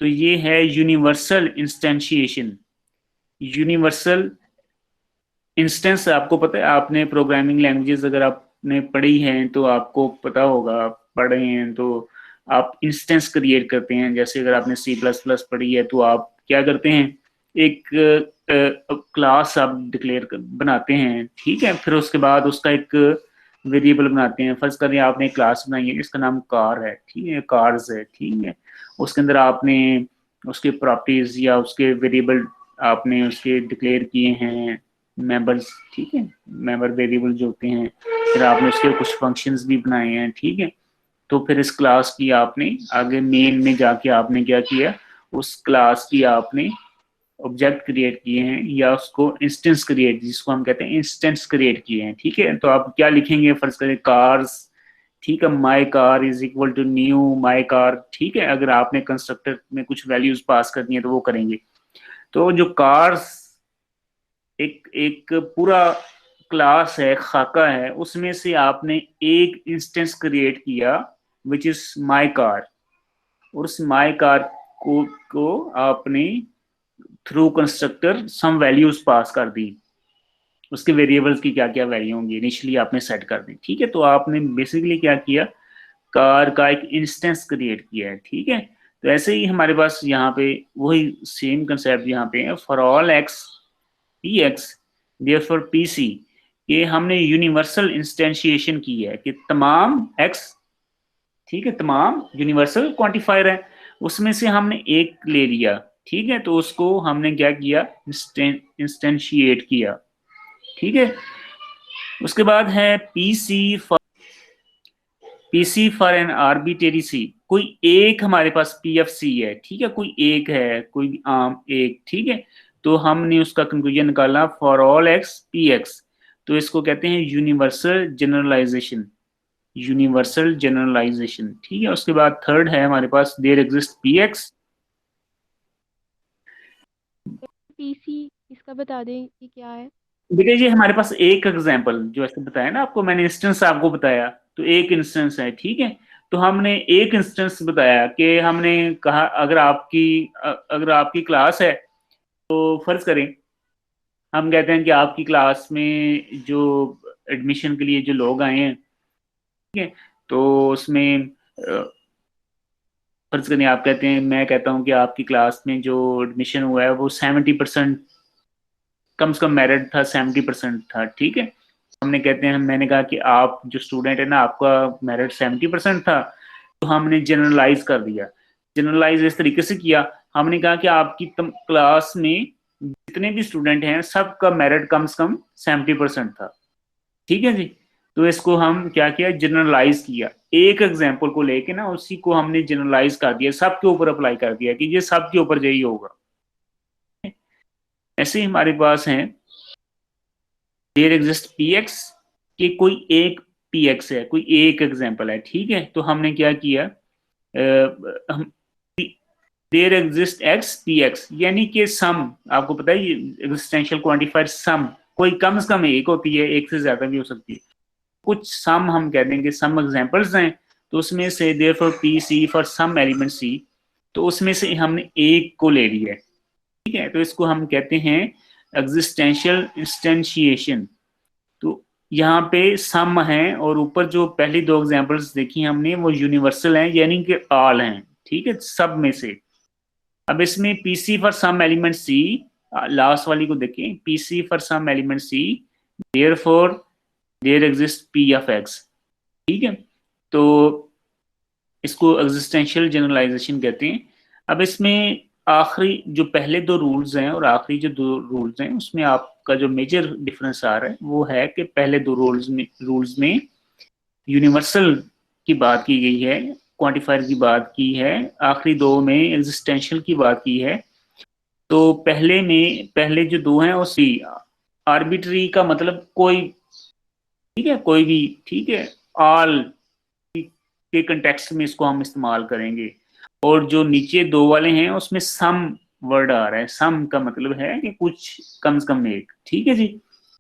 तो ये है यूनिवर्सल इंस्टेंशिएशन। यूनिवर्सल इंस्टेंस आपको पता है, आपने प्रोग्रामिंग लैंग्वेजेस अगर आपने पढ़ी हैं तो आपको पता होगा, आप पढ़ रहे हैं तो आप इंस्टेंस क्रिएट करते हैं। जैसे अगर आपने C++ पढ़ी है तो आप क्या करते हैं, एक क्लास आप डिक्लेयर बनाते हैं, ठीक है। फिर उसके बाद उसका एक वेरिएबल बनाते हैं। फर्ज करें आपने क्लास बनाई है, इसका नाम कार है, ठीक है, कार्स है, ठीक है। उसके अंदर आपने उसके प्रॉपर्टीज या उसके वेरिएबल आपने उसके डिक्लेयर किए हैं, मेंबर्स, ठीक है, मेंबर वेरिएबल जो होते हैं। फिर आपने उसके कुछ फंक्शंस भी बनाए हैं, ठीक है। तो फिर इस क्लास की आपने आगे मेन में जाके आपने क्या किया, उस क्लास की आपने ऑब्जेक्ट क्रिएट किए हैं या उसको इंस्टेंस क्रिएट, जिसको हम कहते हैं इंस्टेंस क्रिएट किए हैं, ठीक है। तो आप क्या लिखेंगे, फर्ज करें कार्स, ठीक है, my car is equal to new my car, ठीक है। अगर आपने कंस्ट्रक्टर में कुछ वैल्यूज पास करनी है तो वो करेंगे। तो जो कार्स एक एक पूरा क्लास है, खाका है, उसमें से आपने एक इंस्टेंस क्रिएट किया विच इज माई कार, और उस माई कार को आपने through constructor some values pass कर दी, उसके वेरिएबल्स की क्या क्या वैल्यू होंगी इनिशियली आपने सेट कर दी, ठीक है। तो आपने बेसिकली क्या किया, कार का एक इंस्टेंस क्रिएट किया है, ठीक है। तो ऐसे ही हमारे पास यहाँ पे वही सेम कंसेप्ट यहाँ पे है, for all X P X therefore P C, ये हमने यूनिवर्सल इंस्टेंशिएशन की है कि तमाम एक्स, ठीक है, तमाम यूनिवर्सल क्वांटिफायर है, उसमें से हमने एक ले लिया, ठीक है। तो उसको हमने क्या किया, इंस्टेंशिएट किया, ठीक है। उसके बाद है पीसी फॉर एन आर्बिट्रेरी सी, कोई एक हमारे पास पीएफसी है, ठीक है, कोई एक है, कोई भी आम एक, ठीक है। तो हमने उसका कंक्लूजन निकाला for all X P x, तो इसको कहते हैं यूनिवर्सल जनरलाइजेशन, यूनिवर्सल जनरलाइजेशन, ठीक है। उसके बाद थर्ड है हमारे पास there exist P X. PC इसका बता दें कि क्या है। देखिए जी, हमारे पास एक एग्जांपल जो ऐसे बताया ना आपको, मैंने इंस्टेंस आपको बताया, तो एक इंस्टेंस है, ठीक है। तो हमने एक इंस्टेंस बताया कि हमने कहा अगर आपकी क्लास है, तो फर्ज करें हम कहते हैं कि आपकी क्लास में जो एडमिशन के लिए जो लोग आए हैं, ठीक है, तो उसमें फर्ज करें आप कहते हैं, मैं कहता हूँ कि आपकी क्लास में जो एडमिशन हुआ है वो 70%, कम से कम मेरिट था 70% था, ठीक है। हमने कहते हैं, मैंने कहा कि आप जो स्टूडेंट है ना, आपका मेरिट 70% था, तो हमने जनरलाइज कर दिया। जनरलाइज इस तरीके से किया, हमने कहा कि आपकी क्लास में जितने भी स्टूडेंट हैं सबका मेरिट कम से कम 70% था, ठीक है जी। तो इसको हम क्या किया, जनरलाइज किया, एक एग्जाम्पल को लेके ना उसी को हमने जनरलाइज कर दिया, सबके ऊपर अप्लाई कर दिया कि ये सबके ऊपर यही होगा। ऐसे ही हमारे पास है देयर एग्जिस्ट पी एक्स, कि कोई एक पी एक्स है, कोई एक एग्जाम्पल है, ठीक है। तो हमने क्या किया, there exist X P X, यानी कि सम, आपको पता है एग्जिस्टेंशियल क्वांटिफायर सम, कोई कम से कम एक होती है, एक से ज्यादा भी हो सकती है, कुछ सम हम कह देंगे, सम एग्जांपल्स हैं। तो उसमें से therefore P C for some element C, तो उसमें से हमने एक को ले लिया है, ठीक है। तो इसको हम कहते हैं एग्जिस्टेंशियल इंस्टेंशिएशन। तो यहाँ पे सम है, और ऊपर जो पहली दो एग्जांपल्स देखी हमने वो यूनिवर्सल हैं, यानी कि ऑल हैं, ठीक है, सब में से। अब इसमें P C for some element C, last वाली को देखें, P C for some element C therefore there exist P of X, ठीक है। तो इसको एग्जिस्टेंशियल जनरलाइजेशन कहते हैं। अब इसमें आखिरी जो पहले दो रूल्स हैं और आखिरी जो दो रूल्स हैं, उसमें आपका जो मेजर डिफरेंस आ रहा है वो है कि पहले दो रूल्स में यूनिवर्सल की बात की गई है, क्वांटिफायर की बात की है, आखिरी दो में एग्जिस्टेंशियल की बात की है। तो पहले जो दो हैं उसी आर्बिट्री का मतलब कोई, ठीक है, कोई भी, ठीक है, ऑल के कंटेक्स्ट में इसको हम इस्तेमाल करेंगे। और जो नीचे दो वाले हैं उसमें सम वर्ड आ रहा है, सम का मतलब है कि कुछ कम से कम एक, ठीक है जी।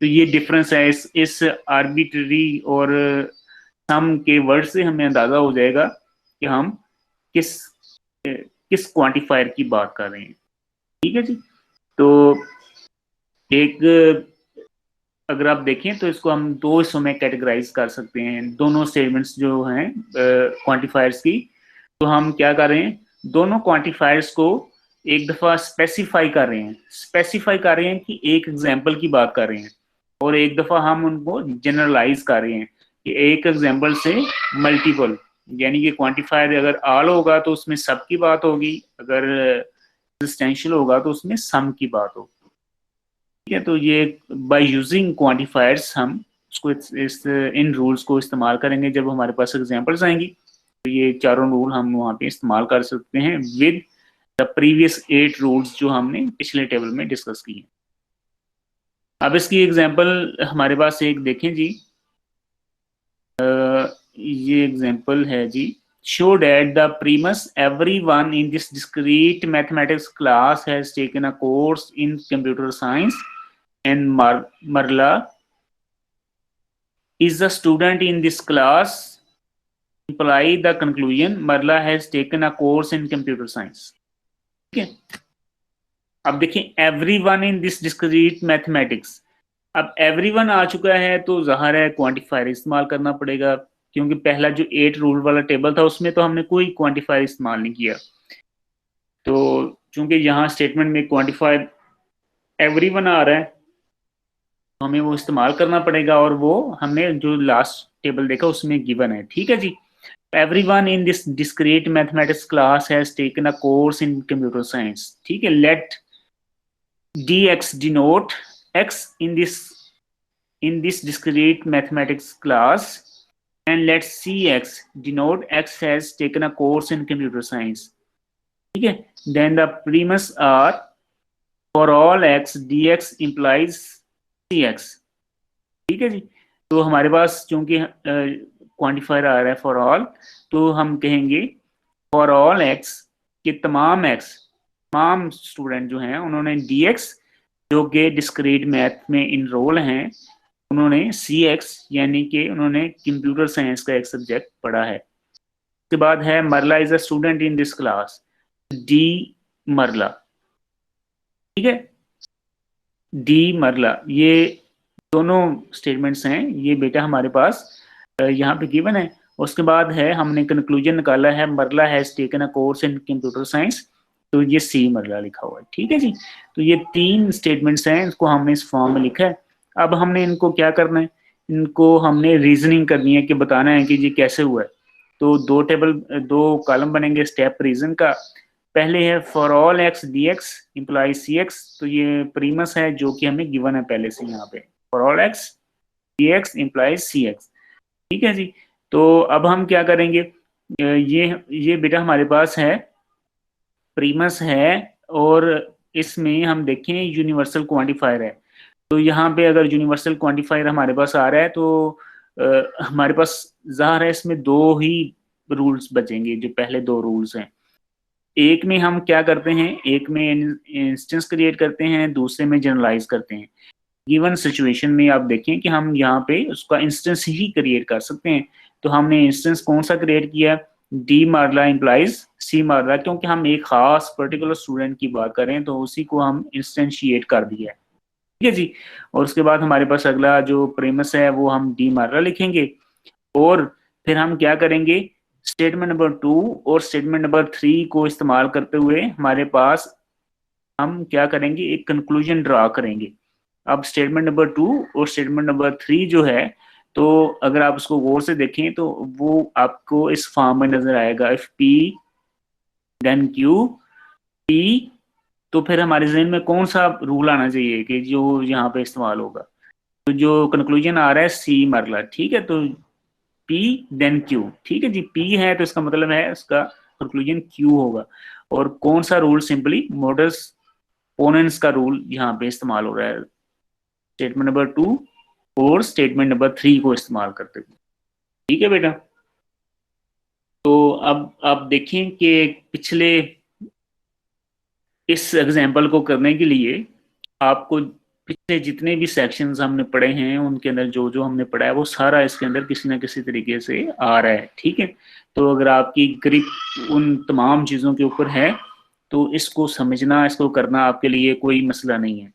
तो ये डिफरेंस है, इस आर्बिट्री और सम के वर्ड से हमें अंदाजा हो जाएगा कि हम किस किस क्वांटिफायर की बात कर रहे हैं, ठीक है जी। तो एक अगर आप देखें तो इसको हम दो हिस्सों में कैटेगराइज कर सकते हैं, दोनों स्टेटमेंट्स जो हैं क्वांटिफायर्स की। तो हम क्या कर रहे हैं, दोनों क्वांटिफायर्स को एक दफा स्पेसिफाई कर रहे हैं कि एक एग्जाम्पल की बात कर रहे हैं, और एक दफा हम उनको जनरलाइज कर रहे हैं एक एग्जाम्पल से मल्टीपल, यानी कि क्वांटिफायर अगर ऑल होगा तो उसमें सब की बात होगी, अगर एक्जिस्टेंशियल होगा तो उसमें सम की बात होगी। ठीक है, तो ये बाय यूजिंग क्वांटिफायर्स हम उसको इन रूल्स को इस्तेमाल करेंगे जब हमारे पास एग्जांपल्स आएंगी। तो ये चारों रूल हम वहाँ पे इस्तेमाल कर सकते हैं विद द प्रीवियस 8 रूल्स जो हमने पिछले टेबल में डिस्कस किए। अब इसकी एग्जांपल हमारे पास एक देखें जी, ये एग्जांपल है जी, show that the premise everyone in this discrete mathematics class has taken a course in computer science and Marla is the student in this class imply the conclusion Marla has taken a course in computer science। ठीक है, अब देखिए everyone in this discrete mathematics, अब everyone आ चुका है तो ज़ाहिर है क्वांटिफायर इस्तेमाल करना पड़ेगा, क्योंकि पहला जो 8 रूल वाला टेबल था उसमें तो हमने कोई क्वांटिफायर इस्तेमाल नहीं किया। तो चूंकि यहाँ स्टेटमेंट में क्वांटिफायर एवरीवन आ रहा है तो हमें वो इस्तेमाल करना पड़ेगा, और वो हमने जो लास्ट टेबल देखा उसमें गिवन है। ठीक है जी, everyone in this discrete mathematics class has taken a course in computer science. ठीक है, let dx denote x in this discrete mathematics class and let cx denote x has taken a course in computer science। ठीक है, then the premise are for all x dx implies cx। ठीक है जी, तो हमारे पास चूंकि quantifier आ रहा है फॉर ऑल, तो हम कहेंगे फॉर ऑल x के तमाम स्टूडेंट जो हैं उन्होंने dx जो कि डिस्क्रीट मैथ में इनरोल हैं, उन्होंने cx यानी कि उन्होंने कंप्यूटर साइंस का एक सब्जेक्ट पढ़ा है। उसके बाद है मरला is a student in this class, D मरला। ठीक है, डी मरला, ये दोनों स्टेटमेंट्स हैं, ये बेटा हमारे पास यहाँ पे गिवन है। उसके बाद है हमने कंक्लूजन निकाला है मरला has taken a course in computer science, तो ये सी मरला लिखा हुआ है। ठीक है जी, तो ये 3 स्टेटमेंट्स हैं, इसको हमने इस फॉर्म में लिखा है। अब हमने इनको क्या करना है, इनको हमने रीजनिंग करनी है कि बताना है कि ये कैसे हुआ है। तो 2 कॉलम बनेंगे स्टेप रीजन का। पहले है for all X D X imply C X, तो ये प्रीमस है जो कि हमें गिवन है पहले से यहाँ पे, for all X D X imply C X. ठीक है जी, तो अब हम क्या करेंगे, ये बेटा हमारे पास है प्रीमस है, और इसमें हम देखें यूनिवर्सल क्वांटिफायर है। तो यहाँ पे अगर यूनिवर्सल क्वांटिफायर हमारे पास आ रहा है तो हमारे पास ज़ाहिर है इसमें 2 ही रूल्स बचेंगे, जो पहले 2 रूल्स हैं। एक में हम क्या करते हैं, एक में इंस्टेंस क्रिएट करते हैं, दूसरे में जनरलाइज करते हैं। गिवन सिचुएशन में आप देखें कि हम यहाँ पे उसका इंस्टेंस ही क्रिएट कर सकते हैं। तो हमने इंस्टेंस कौन सा क्रिएट किया, डी मार्ला इम्प्लाइज सी मार्ला, क्योंकि हम एक खास पर्टिकुलर स्टूडेंट की बात करें तो उसी को हम इंस्टेंशिएट कर दिया है। ठीक है जी, और उसके बाद हमारे पास अगला जो प्रेमस है वो हम डी मार्ला लिखेंगे, और फिर हम क्या करेंगे, स्टेटमेंट नंबर 2 और स्टेटमेंट नंबर 3 को इस्तेमाल करते हुए हमारे पास हम क्या करेंगे, एक कंक्लूजन ड्रा करेंगे। अब स्टेटमेंट नंबर 2 और स्टेटमेंट नंबर 3 जो है, तो अगर आप उसको गौर से देखें तो वो आपको इस फॉर्म में नजर आएगा, if P then Q P, तो फिर हमारे जहन में कौन सा रूल आना चाहिए कि जो यहाँ पे इस्तेमाल होगा। तो जो कंक्लूजन आ रहा है सी मरला। ठीक है, तो P देन Q। ठीक है जी, P है तो इसका मतलब है इसका कंक्लूजन Q होगा, और कौन सा रूल, सिंपली मॉडल्स पोनेंट्स का रूल यहाँ पे इस्तेमाल हो रहा है स्टेटमेंट नंबर 2 और स्टेटमेंट नंबर 3 को इस्तेमाल करते हुए। ठीक है बेटा, तो अब आप देखें कि पिछले इस एग्जाम्पल को करने के लिए आपको पिछले जितने भी सेक्शंस हमने पढ़े हैं उनके अंदर जो जो हमने पढ़ा है वो सारा इसके अंदर किसी ना किसी तरीके से आ रहा है। ठीक है, तो अगर आपकी ग्रिप उन तमाम चीज़ों के ऊपर है तो इसको समझना, इसको करना आपके लिए कोई मसला नहीं है।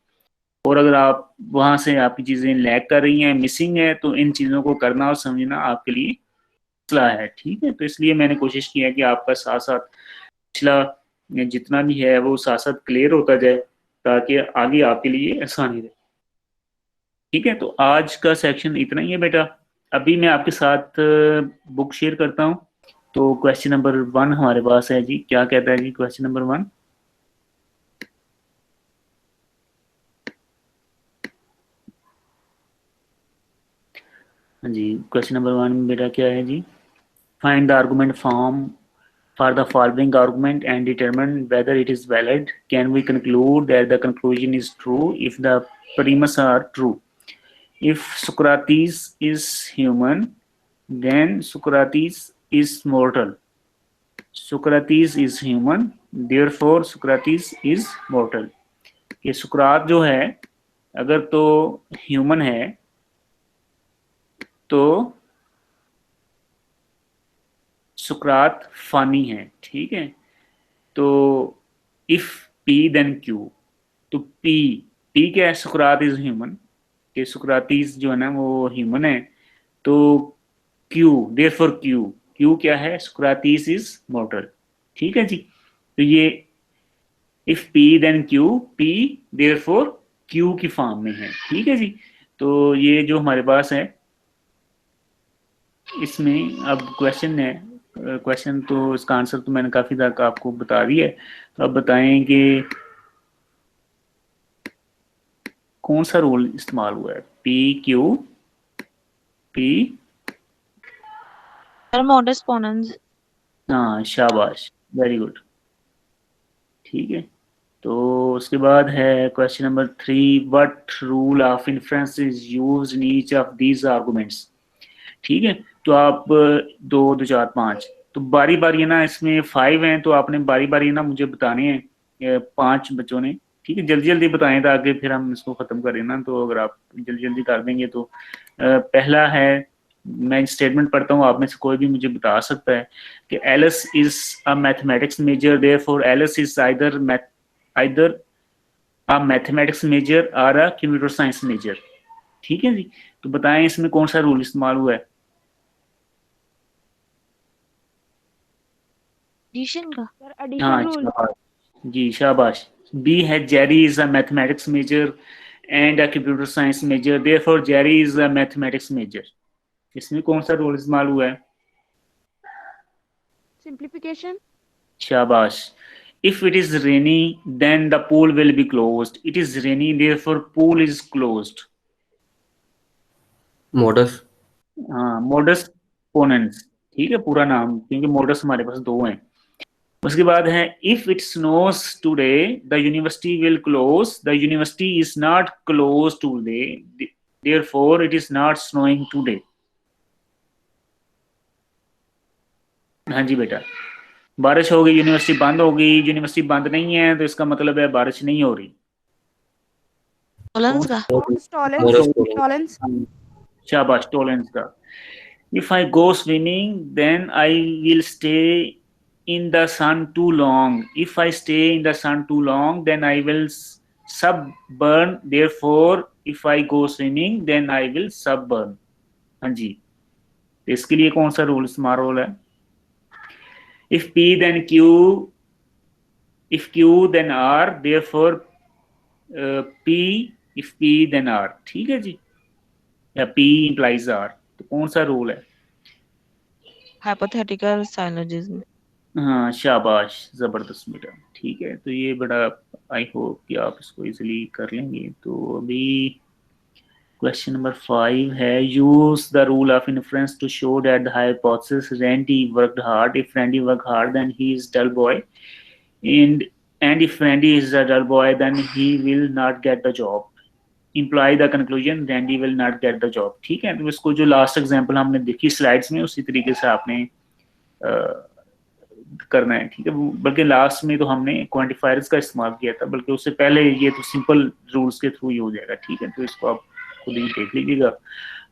और अगर आप वहाँ से आपकी चीज़ें लैग कर रही हैं, मिसिंग है, तो इन चीज़ों को करना और समझना आपके लिए मसला है। ठीक है, तो इसलिए मैंने कोशिश की है कि आपका साथ साथ पिछला जितना भी है वो साथ साथ क्लियर होता जाए ताकि आगे आपके लिए आसानी रहे। ठीक है, तो आज का सेक्शन इतना ही है बेटा। अभी मैं आपके साथ बुक शेयर करता हूँ। तो क्वेश्चन नंबर 1 हमारे पास है जी, क्या कहता है जी क्वेश्चन नंबर 1? हाँ जी, क्वेश्चन नंबर 1 मेरा क्या है जी? Find the argument form for the following argument and determine whether it is valid. Can we conclude that the conclusion is true if the premises are true? If Socrates is human, then Socrates is mortal. Socrates is human, therefore Socrates is mortal. ये सुकरात जो है अगर तो human है तो सुकरात फानी है, ठीक है। तो इफ पी देन क्यू, तो पी पी क्या है? सुकरात इज ह्यूमन, कि सुकरातीस जो है ना वो ह्यूमन है। तो क्यू, देयरफॉर क्यू, क्यू क्या है? सुकरातीस इज मॉर्टल, ठीक है जी। तो ये if P then Q, P therefore Q की फॉर्म में है, ठीक है जी। तो ये जो हमारे पास है इसमें अब क्वेश्चन है, क्वेश्चन तो इसका आंसर तो मैंने काफी तक आपको बता दिया है। तो अब बताएं कि कौन सा रूल इस्तेमाल हुआ है? P Q P, sir modus ponens. हाँ शाबाश, वेरी गुड, ठीक है। तो उसके बाद है question number 3, what rule of inference is used in each of these arguments, ठीक है। तो आप 2 2 4 5, तो बारी बारी है ना, इसमें 5 हैं तो आपने बारी बारी ना मुझे बताने हैं 5 बच्चों ने, ठीक है। जल्दी जल्दी बताएं ताकि फिर हम इसको खत्म करें ना। तो अगर आप जल्दी जल्दी कर देंगे तो पहला है, मैं स्टेटमेंट पढ़ता हूँ, आप में से कोई भी मुझे बता सकता है कि Alice is a mathematics major, therefore Alice is either a mathematics major or a computer science major, ठीक है जी। तो बताएं इसमें कौन सा रूल इस्तेमाल हुआ है? एडिशन का। सर एडिशन हाँ रूल। शाबाश जी, शाबाश। बी है, Jerry is a mathematics major and a computer science major, therefore Jerry is a mathematics major. इसमें कौन सा रूल इस्तेमाल हुआ है? सिंप्लीफिकेशन। शाबाश। If it is rainy, then the pool will be closed. It is rainy, therefore pool is closed. Modus. हाँ, modus ponens, ठीक है पूरा नाम, क्योंकि modus हमारे पास 2 हैं। उसके बाद है if it snows today, the university will close. The university is not closed today, therefore it is not snowing today. हाँ जी बेटा, बारिश हो गई, यूनिवर्सिटी बंद हो गई, यूनिवर्सिटी बंद नहीं है तो इसका मतलब है बारिश नहीं हो रही। टॉलरेंस का। टॉलेंस। Modus Tollens. शाबाश, टॉलरेंस का। If I go swimming, then I will stay in the sun too long. If I stay in the sun too long, then I will sunburn. Therefore, if I go swimming, then I will sunburn. हाँ जी, तो इसके लिए कौन सा rule smart rule है? If P then Q, if Q then R, therefore P, if P then R, ठीक है जी, या P implies R, तो कौन सा रूल है? Hypothetical syllogism. हाँ शाबाश, जबरदस्त बेटा, ठीक है। तो ये बड़ा, आई होप कि आप इसको इजीली कर लेंगे। तो अभी क्वेश्चन नंबर 5 है, use the rule of inference to show that the hypothesis Randy worked hard. If Randy work hard then he is dull boy, and if Randy is a dull boy then he will not get the job. Imply the conclusion Randy will not get the job, ठीक है। तो इसको जो last example हमने देखी slides में उसी तरीके से आपने करना है, ठीक है। बल्कि लास्ट में तो हमने क्वांटिफायर्स का इस्तेमाल किया था, बल्कि उससे पहले ये तो सिंपल रूल्स के थ्रू ही हो जाएगा, ठीक है। तो इसको आप खुद ही देख लीजिएगा।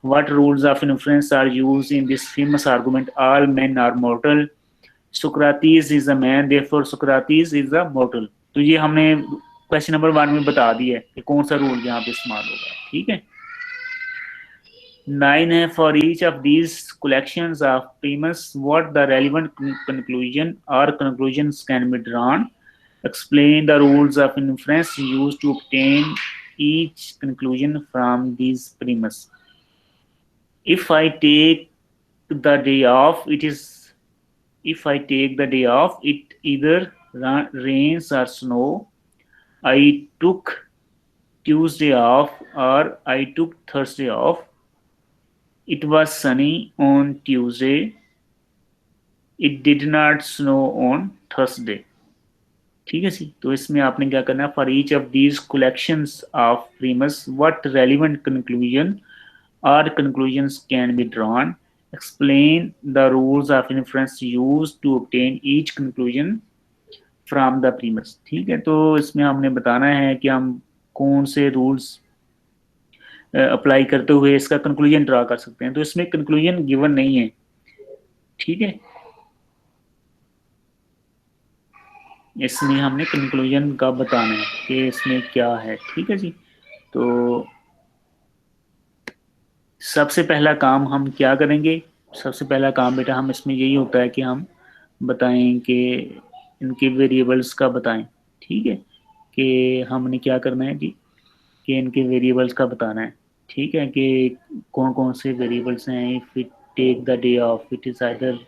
What rules of influence are used in this famous argument, all men are mortal, Socrates is a man, therefore Socrates is a mortal. तो ये हमने क्वेश्चन नंबर 1 में बता दिया है कि कौन सा रूल यहाँ पे इस्तेमाल होगा, ठीक है। 9 है, for each of these collections of premise, what the relevant conclusion or conclusions can be drawn. Explain the rules of inference used to obtain each conclusion from these premise. if I take the day off, if I take the day off, it either rains or snow. I took Tuesday off or I took Thursday off. It was sunny on Tuesday. It did not snow on Thursday. ठीक है जी, तो इसमें आपने क्या करना है, for each of these collections of premise what relevant conclusion और conclusions can be drawn, explain the rules of inference used to obtain each conclusion from the premise. ठीक है, तो इसमें हमने बताना है कि हम कौन से रूल्स अप्लाई करते हुए इसका कंक्लूजन ड्रा कर सकते हैं। तो इसमें कंक्लूजन गिवन नहीं है, ठीक है, इसमें हमने कंक्लूजन का बताना है कि इसमें क्या है। ठीक है जी, तो सबसे पहला काम हम क्या करेंगे, सबसे पहला काम बेटा हम इसमें यही होता है कि हम बताएं कि इनके वेरिएबल्स का बताएं। ठीक है, कि हमने क्या करना है जी, कि इनके वेरिएबल्स का बताना है। ठीक है, कि कौन कौन से वेरिएबल्स हैं। If it take the day off, it is either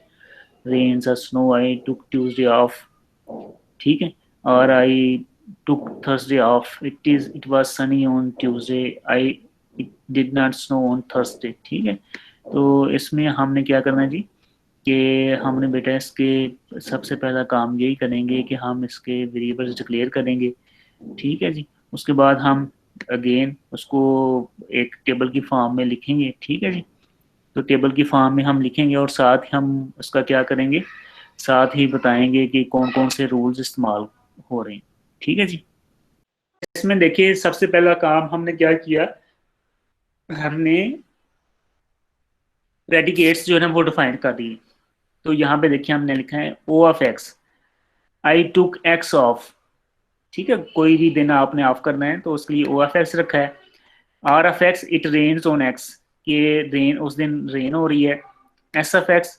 rains और snow, I took Tuesday off. ठीक है, और I took Thursday off, it was sunny on Tuesday, it did not snow on Thursday. ठीक है, तो इसमें हमने क्या करना है जी, कि हमने बेटा इसके सबसे पहला काम यही करेंगे कि हम इसके वेरिएबल्स डिक्लेयर करेंगे। ठीक है जी, उसके बाद हम अगेन उसको एक टेबल की फॉर्म में लिखेंगे। ठीक है जी, तो टेबल की फॉर्म में हम लिखेंगे और साथ ही हम उसका क्या करेंगे, साथ ही बताएंगे कि कौन कौन से रूल्स इस्तेमाल हो रहे हैं। ठीक है जी, इसमें देखिए सबसे पहला काम हमने क्या किया, हमने प्रेडिकेट्स जो है ना वो डिफाइन कर दिए। तो यहाँ पे देखिए हमने लिखा है O of X, I took X off. ठीक है, कोई भी दिन आपने ऑफ करना है तो उसके लिए ओ ऑफ एक्स रखा है। R of X, it rains on X, के रेन उस दिन रेन हो रही है। S of X,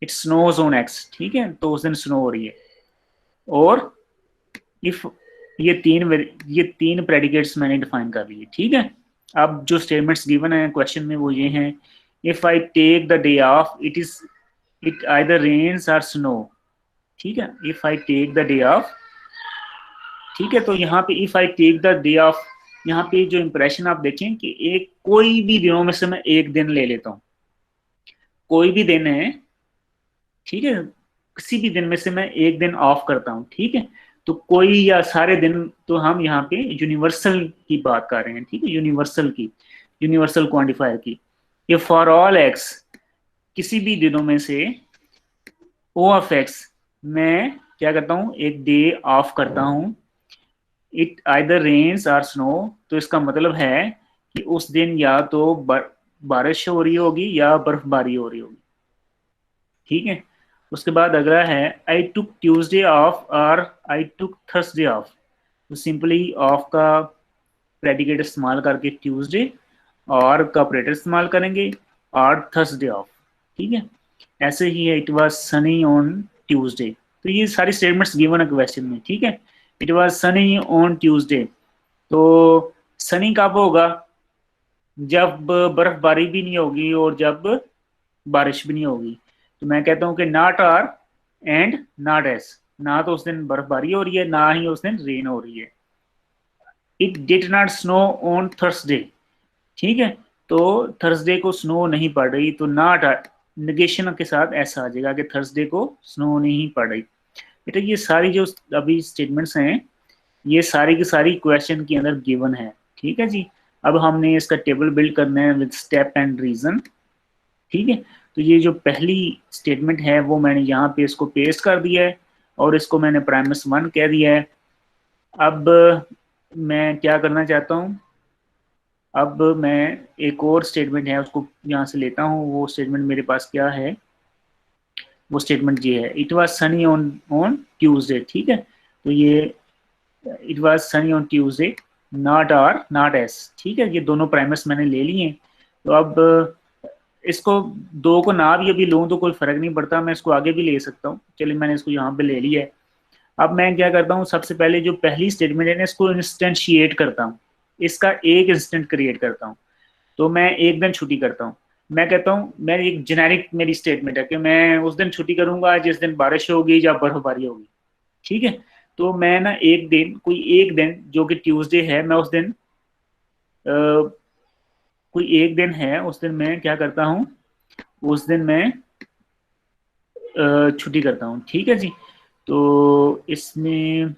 it snows on X. ठीक है, तो उस दिन स्नो हो रही है। और इफ ये तीन प्रेडिकेट्स मैंने डिफाइन कर लिए। ठीक है, अब जो स्टेटमेंट्स गिवन है क्वेश्चन में वो ये हैं, if I take the day off, it either rains और स्नो। ठीक है, if I take the day off. ठीक है, तो यहाँ पे if I take the day off, यहाँ पे जो इंप्रेशन आप देखें कि एक कोई भी दिनों में से मैं एक दिन ले लेता हूँ, कोई भी दिन है। ठीक है, किसी भी दिन में से मैं एक दिन ऑफ करता हूँ। ठीक है, तो कोई या सारे दिन, तो हम यहाँ पे यूनिवर्सल की बात कर रहे हैं। ठीक है, यूनिवर्सल की, यूनिवर्सल क्वांटिफायर की। ये फॉर ऑल एक्स, किसी भी दिनों में से ओ ऑफ एक्स मैं क्या करता हूँ, एक डे ऑफ करता हूँ। इट आइदर रेन्स और स्नो, तो इसका मतलब है कि उस दिन या तो बारिश हो रही होगी या बर्फबारी हो रही होगी। ठीक है, उसके बाद अगला है आई टुक ट्यूसडे ऑफ और आई टुक थर्सडे ऑफ। तो सिंपली ऑफ का प्रेडिकेट इस्तेमाल करके ट्यूसडे और का ऑपरेटर इस्तेमाल करेंगे और थर्सडे ऑफ। ठीक है, ऐसे ही है it was sunny on Tuesday. तो ये सारी स्टेटमेंट्स गिवन है क्वेश्चन में। ठीक है, it was sunny on Tuesday, तो सनी कब होगा, जब बर्फबारी भी नहीं होगी और जब बारिश भी नहीं होगी। तो मैं कहता हूँ कि not R and not S, ना तो उस दिन बर्फबारी हो रही है ना ही उस दिन रेन हो रही है। It did not snow on Thursday. ठीक है, तो थर्सडे को स्नो नहीं पड़ रही, तो नॉट नेगेशन के साथ ऐसा आ जाएगा कि थर्सडे को स्नो नहीं पड़ रही। बेटा ये सारी जो अभी स्टेटमेंट्स हैं ये सारी की सारी क्वेश्चन के अंदर गिवन है। ठीक है जी, अब हमने इसका टेबल बिल्ड करना है विद स्टेप एंड रीजन। ठीक है, तो ये जो पहली स्टेटमेंट है वो मैंने यहाँ पे इसको पेस्ट कर दिया है और इसको मैंने प्राइमस 1 कह दिया है। अब मैं क्या करना चाहता हूँ, अब मैं एक और स्टेटमेंट है उसको यहाँ से लेता हूँ। वो स्टेटमेंट मेरे पास क्या है, वो स्टेटमेंट ये है, it was sunny on Tuesday. ठीक है, तो ये it was sunny on Tuesday, not R not S. ठीक है, ये दोनों प्राइमस मैंने ले लिए हैं। तो अब इसको दो को ना भी अभी लूँ तो कोई फर्क नहीं पड़ता, मैं इसको आगे भी ले सकता हूँ। चलिए मैंने इसको यहाँ पे ले लिया है। अब मैं क्या करता हूँ, सबसे पहले जो पहली स्टेटमेंट है ना इसको इंस्टेंशिएट करता हूँ, इसका एक इंस्टेंट क्रिएट करता हूँ। तो मैं एक दिन छुट्टी करता हूँ, मैं कहता हूँ, मैं एक जेनेरिक मेरी स्टेटमेंट है कि मैं उस दिन छुट्टी करूंगा जिस दिन बारिश होगी या बर्फबारी होगी, ठीक है। तो मैं ना एक दिन, कोई एक दिन जो कि ट्यूसडे है, मैं उस दिन कोई एक दिन है, उस दिन मैं क्या करता हूँ, उस दिन मैं छुट्टी करता हूँ, ठीक है जी। तो इसमें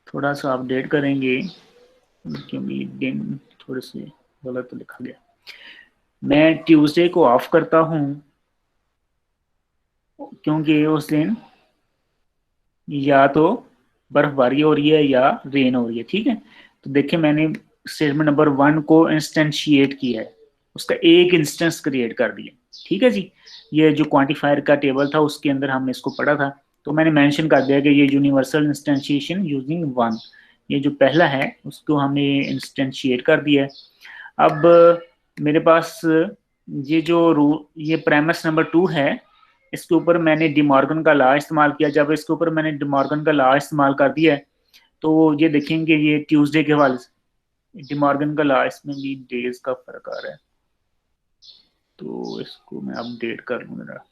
थोड़ा सा अपडेट करेंगे क्योंकि दिन थोड़े से गलत तो लिखा गया। मैं ट्यूसडे को ऑफ करता हूँ क्योंकि उस दिन या तो बर्फबारी हो रही है या रेन हो रही है, ठीक है। तो देखिए मैंने स्टेटमेंट नंबर 1 को इंस्टेंशिएट किया है, उसका एक इंस्टेंस क्रिएट कर दिया, ठीक है जी। ये जो क्वांटिफायर का टेबल था उसके अंदर हमने इसको पढ़ा था, तो मैंने मेंशन कर दिया कि ये यूनिवर्सल इंस्टेंशिएशन यूजिंग 1, ये जो पहला है उसको हमने इंस्टेंशिएट कर दिया है। अब मेरे पास ये जो ये प्रेमिस नंबर 2 है, इसके ऊपर मैंने डिमॉर्गन का लॉ इस्तेमाल किया। जब इसके ऊपर मैंने डिमॉर्गन का लॉ इस्तेमाल कर दिया है तो ये देखेंगे ये ट्यूसडे के हवाले से डिमॉर्गन का लॉ, इसमें भी डेज का फर्क आ रहा है, तो इसको मैं अपडेट कर लूँ जरा।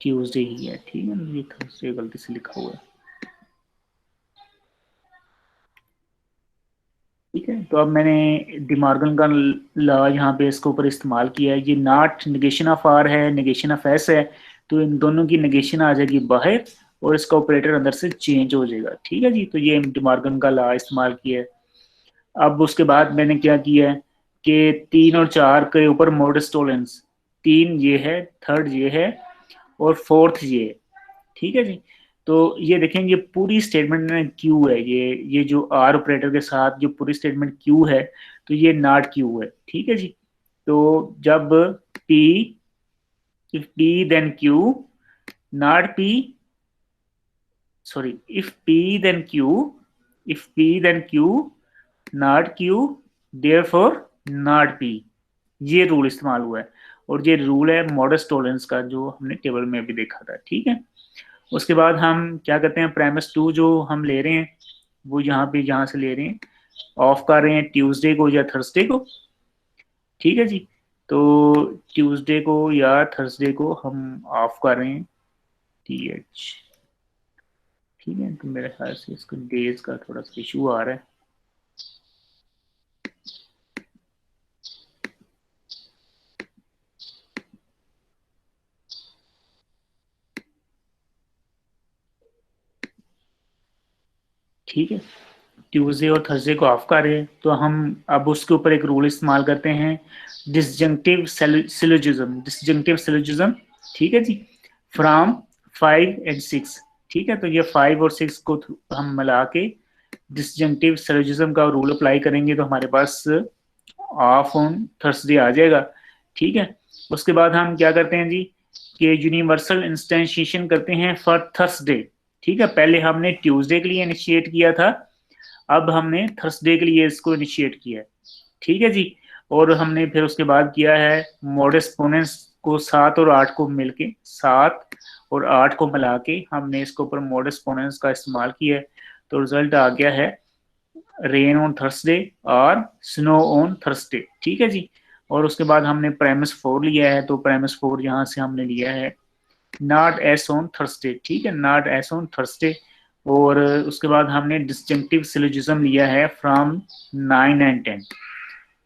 ट्यूसडे ही है, ठीक है, ये थर्सडे गलती से लिखा हुआ है, ठीक है। तो अब मैंने डिमॉर्गन का लॉ यहाँ पे इसके ऊपर इस्तेमाल किया है। ये नॉट नेगेशन ऑफ आर है, नेगेशन ऑफ एस है, तो इन दोनों की नेगेशन आ जाएगी बाहर और इसका ऑपरेटर अंदर से चेंज हो जाएगा, ठीक है जी। तो ये डिमॉर्गन का लॉ इस्तेमाल किया है। अब उसके बाद मैंने क्या किया है कि 3 और 4 के ऊपर मॉडस टॉलरेंस, 3 ये है, थर्ड ये है और फोर्थ ये है, ठीक है जी। तो ये देखें, ये पूरी स्टेटमेंट में क्यू है, ये जो आर ऑपरेटर के साथ जो पूरी स्टेटमेंट क्यू है, तो ये नॉट क्यू है, ठीक है जी। तो जब P, if P then Q, not P, sorry, if P then Q, if P then Q, not Q, therefore not P, ये रूल इस्तेमाल हुआ है। और ये रूल है मॉडस टॉलरेंस का जो हमने टेबल में भी देखा था, ठीक है। उसके बाद हम क्या करते हैं, प्रेमिस 2 जो हम ले रहे हैं वो यहाँ पे, यहाँ से ले रहे हैं, ऑफ कर रहे हैं ट्यूसडे को या थर्सडे को, ठीक है जी। तो ट्यूसडे को या थर्सडे को हम ऑफ कर रहे हैं, TH, ठीक है। तो मेरे ख्याल से इसको डेज का थोड़ा सा इशू आ रहा है, ठीक है। ट्यूसडे और थर्सडे को ऑफ कर रहे हैं, तो हम अब उसके ऊपर एक रूल इस्तेमाल करते हैं, डिसजंक्टिव सिलोजिज्म, डिसजंक्टिव सिलोजिज्म, ठीक है जी, फ्रॉम 5 एंड 6, ठीक है। तो ये 5 और 6 को हम मिला के डिसजंक्टिव सिलोजिज्म का रूल अप्लाई करेंगे तो हमारे पास ऑफ ऑन थर्सडे आ जाएगा, ठीक है। उसके बाद हम क्या करते हैं जी कि यूनिवर्सल इंस्टेंशिएशन करते हैं फॉर थर्सडे, ठीक है। पहले हमने ट्यूसडे के लिए इनिशिएट किया था, अब हमने थर्सडे के लिए इसको इनिशिएट किया है, ठीक है जी। और हमने फिर उसके बाद किया है मॉडस पोनेंस को 7 और 8 को मिलके, 7 और 8 को मिला के हमने इसके ऊपर मॉडस पोनेंस का इस्तेमाल किया है। तो रिजल्ट आ गया है रेन ऑन थर्सडे और स्नो ऑन थर्सडे, ठीक है जी। और उसके बाद हमने प्रेमिस 4 लिया है, तो प्रेमिस 4 यहाँ से हमने लिया है नॉट एस ऑन थर्सडे, ठीक है, नॉट एस ऑन थर्सडे। और उसके बाद हमने डिस्टिंक्टिव सिलोजिज्म लिया है फ्रॉम 9 एंड 10,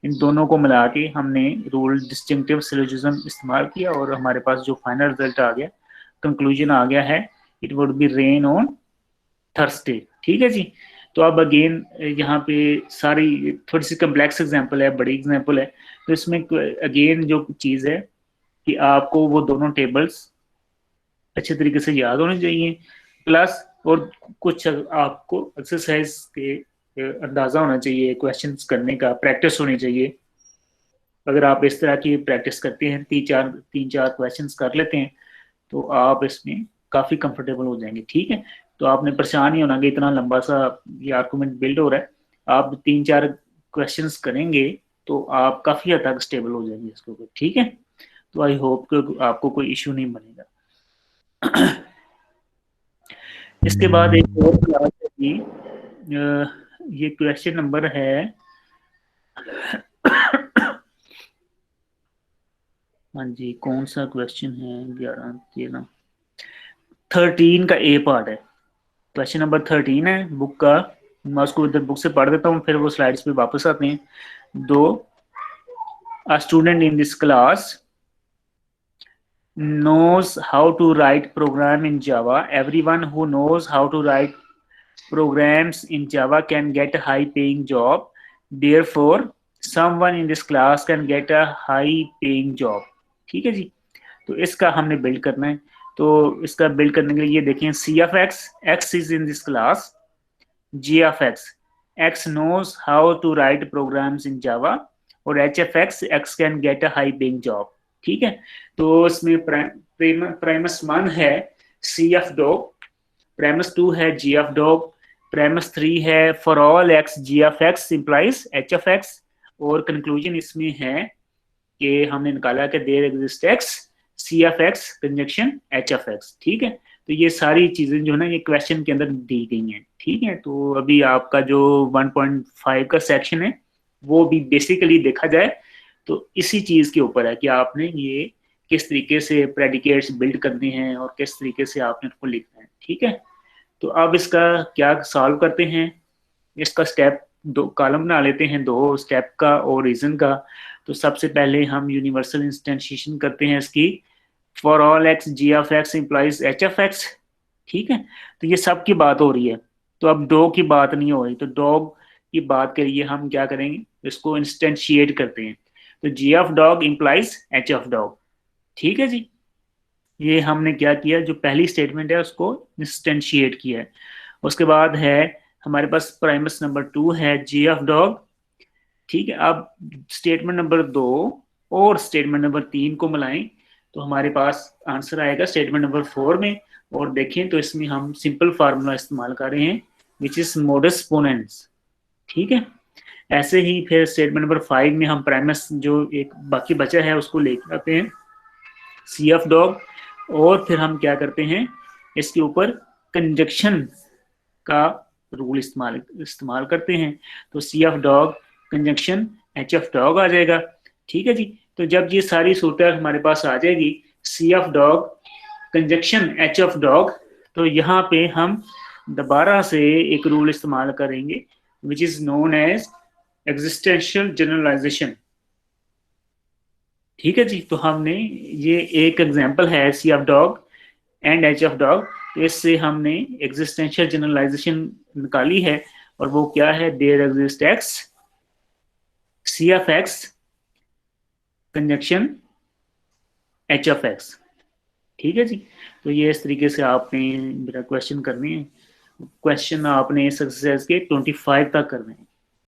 इन दोनों को मिला के हमने रूल डिस्टिंक्टिव सिलोजिज्म इस्तेमाल किया और हमारे पास जो फाइनल रिजल्ट आ गया, कंक्लूजन आ गया है, it would be rain on Thursday, ठीक है जी। तो अब अगेन यहाँ पे सारी थोड़ी सी कम्प्लेक्स एग्जांपल है, बड़ी एग्जांपल है, तो इसमें अगेन जो चीज़ है कि आपको वो दोनों टेबल्स अच्छे तरीके से याद होने चाहिए, प्लस और कुछ आपको एक्सरसाइज के अंदाजा होना चाहिए, क्वेश्चंस करने का प्रैक्टिस होनी चाहिए। अगर आप इस तरह की प्रैक्टिस करते हैं, तीन चार क्वेश्चंस कर लेते हैं, तो आप इसमें काफ़ी कंफर्टेबल हो जाएंगे, ठीक है। तो आपने परेशान नहीं होना कि इतना लंबा सा ये आर्गूमेंट बिल्ड हो रहा है, आप 3-4 क्वेश्चंस करेंगे तो आप काफ़ी हद तक स्टेबल हो जाएंगे इसके ऊपर, ठीक है। तो आई होप कि आपको कोई इशू नहीं बनेगा। इसके बाद एक और क्लास है जी, ये क्वेश्चन नंबर है हाँ जी, कौन सा क्वेश्चन है, 11 13 13 का ए पार्ट है, क्वेश्चन नंबर 13 है बुक का। मैं उसको इधर बुक से पढ़ देता हूँ, फिर वो स्लाइड्स पे वापस आते हैं। दो, a student in this class knows how to write program in Java. Everyone who knows how to write programs in Java can get a high paying job. Therefore, someone in this class can get a high paying job. ठीक है जी, तो इसका हमने build करना है। तो इसका बिल्ड करने के लिए ये देखें, C of X, X is in this class, G of X, X knows how to write programs in Java, और H F X, X can get a high paying job. ठीक है, तो इसमें प्राइमस 1 है सी ऑफ डॉग, प्राइमस 2 है जी of dog, premise 3 है for all X G of X implies H of X, और conclusion इसमें है कि हमने निकाला कि there exist X C of X conjunction H of X. ठीक है, तो ये सारी चीजें जो है ना ये क्वेश्चन के अंदर दी गई हैं। ठीक है, तो अभी आपका जो 1.5 का सेक्शन है वो भी बेसिकली देखा जाए तो इसी चीज के ऊपर है कि आपने ये किस तरीके से प्रेडिकेट्स बिल्ड करने हैं और किस तरीके से आपने उनको लिखना है। ठीक है, तो अब इसका क्या सॉल्व करते हैं, इसका स्टेप दो कॉलम बना लेते हैं, दो स्टेप का और रीजन का। तो सबसे पहले हम यूनिवर्सल इंस्टेंशिएशन करते हैं इसकी, for all X G of X implies H of X. ठीक है, तो ये सब की बात हो रही है, तो अब डॉग की बात नहीं हो रही, तो डॉग की बात के लिए हम क्या करेंगे, इसको इंस्टेंशिएट करते हैं। तो G of dog implies H of dog. ठीक है जी, ये हमने क्या किया, जो पहली स्टेटमेंट है उसको इंस्टेंशिएट किया है। उसके बाद है हमारे पास प्राइमस नंबर 2 है जी ऑफ डॉग। ठीक है, अब स्टेटमेंट नंबर 2 और स्टेटमेंट नंबर 3 को मिलाएं तो हमारे पास आंसर आएगा स्टेटमेंट नंबर 4 में। और देखें तो इसमें हम सिंपल फार्मूला इस्तेमाल कर रहे हैं विच इज मोडस पोनेंस। ठीक है, ऐसे ही फिर स्टेटमेंट नंबर 5 में हम प्राइमस जो एक बाकी बचा है उसको लेकर आते हैं सी ऑफ डॉग, और फिर हम क्या करते हैं इसके ऊपर कंजक्शन का रूल इस्तेमाल करते हैं। तो C of dog conjunction H of dog आ जाएगा। ठीक है जी, तो जब ये सारी सूरत हमारे पास आ जाएगी C of dog conjunction H of dog, तो यहाँ पे हम दोबारा से एक रूल इस्तेमाल करेंगे which is known as existential generalization. ठीक है जी, तो हमने ये एक एग्जांपल है C of dog and H of dog, तो इससे हमने एग्जिस्टेंशियल जनरलाइजेशन निकाली है, और वो क्या है, there exist X C of X conjunction H of X. ठीक है जी, तो ये इस तरीके से आपने मेरा क्वेश्चन करने हैं, क्वेश्चन आपने इस एक्सरसाइज के 25 तक करने हैं।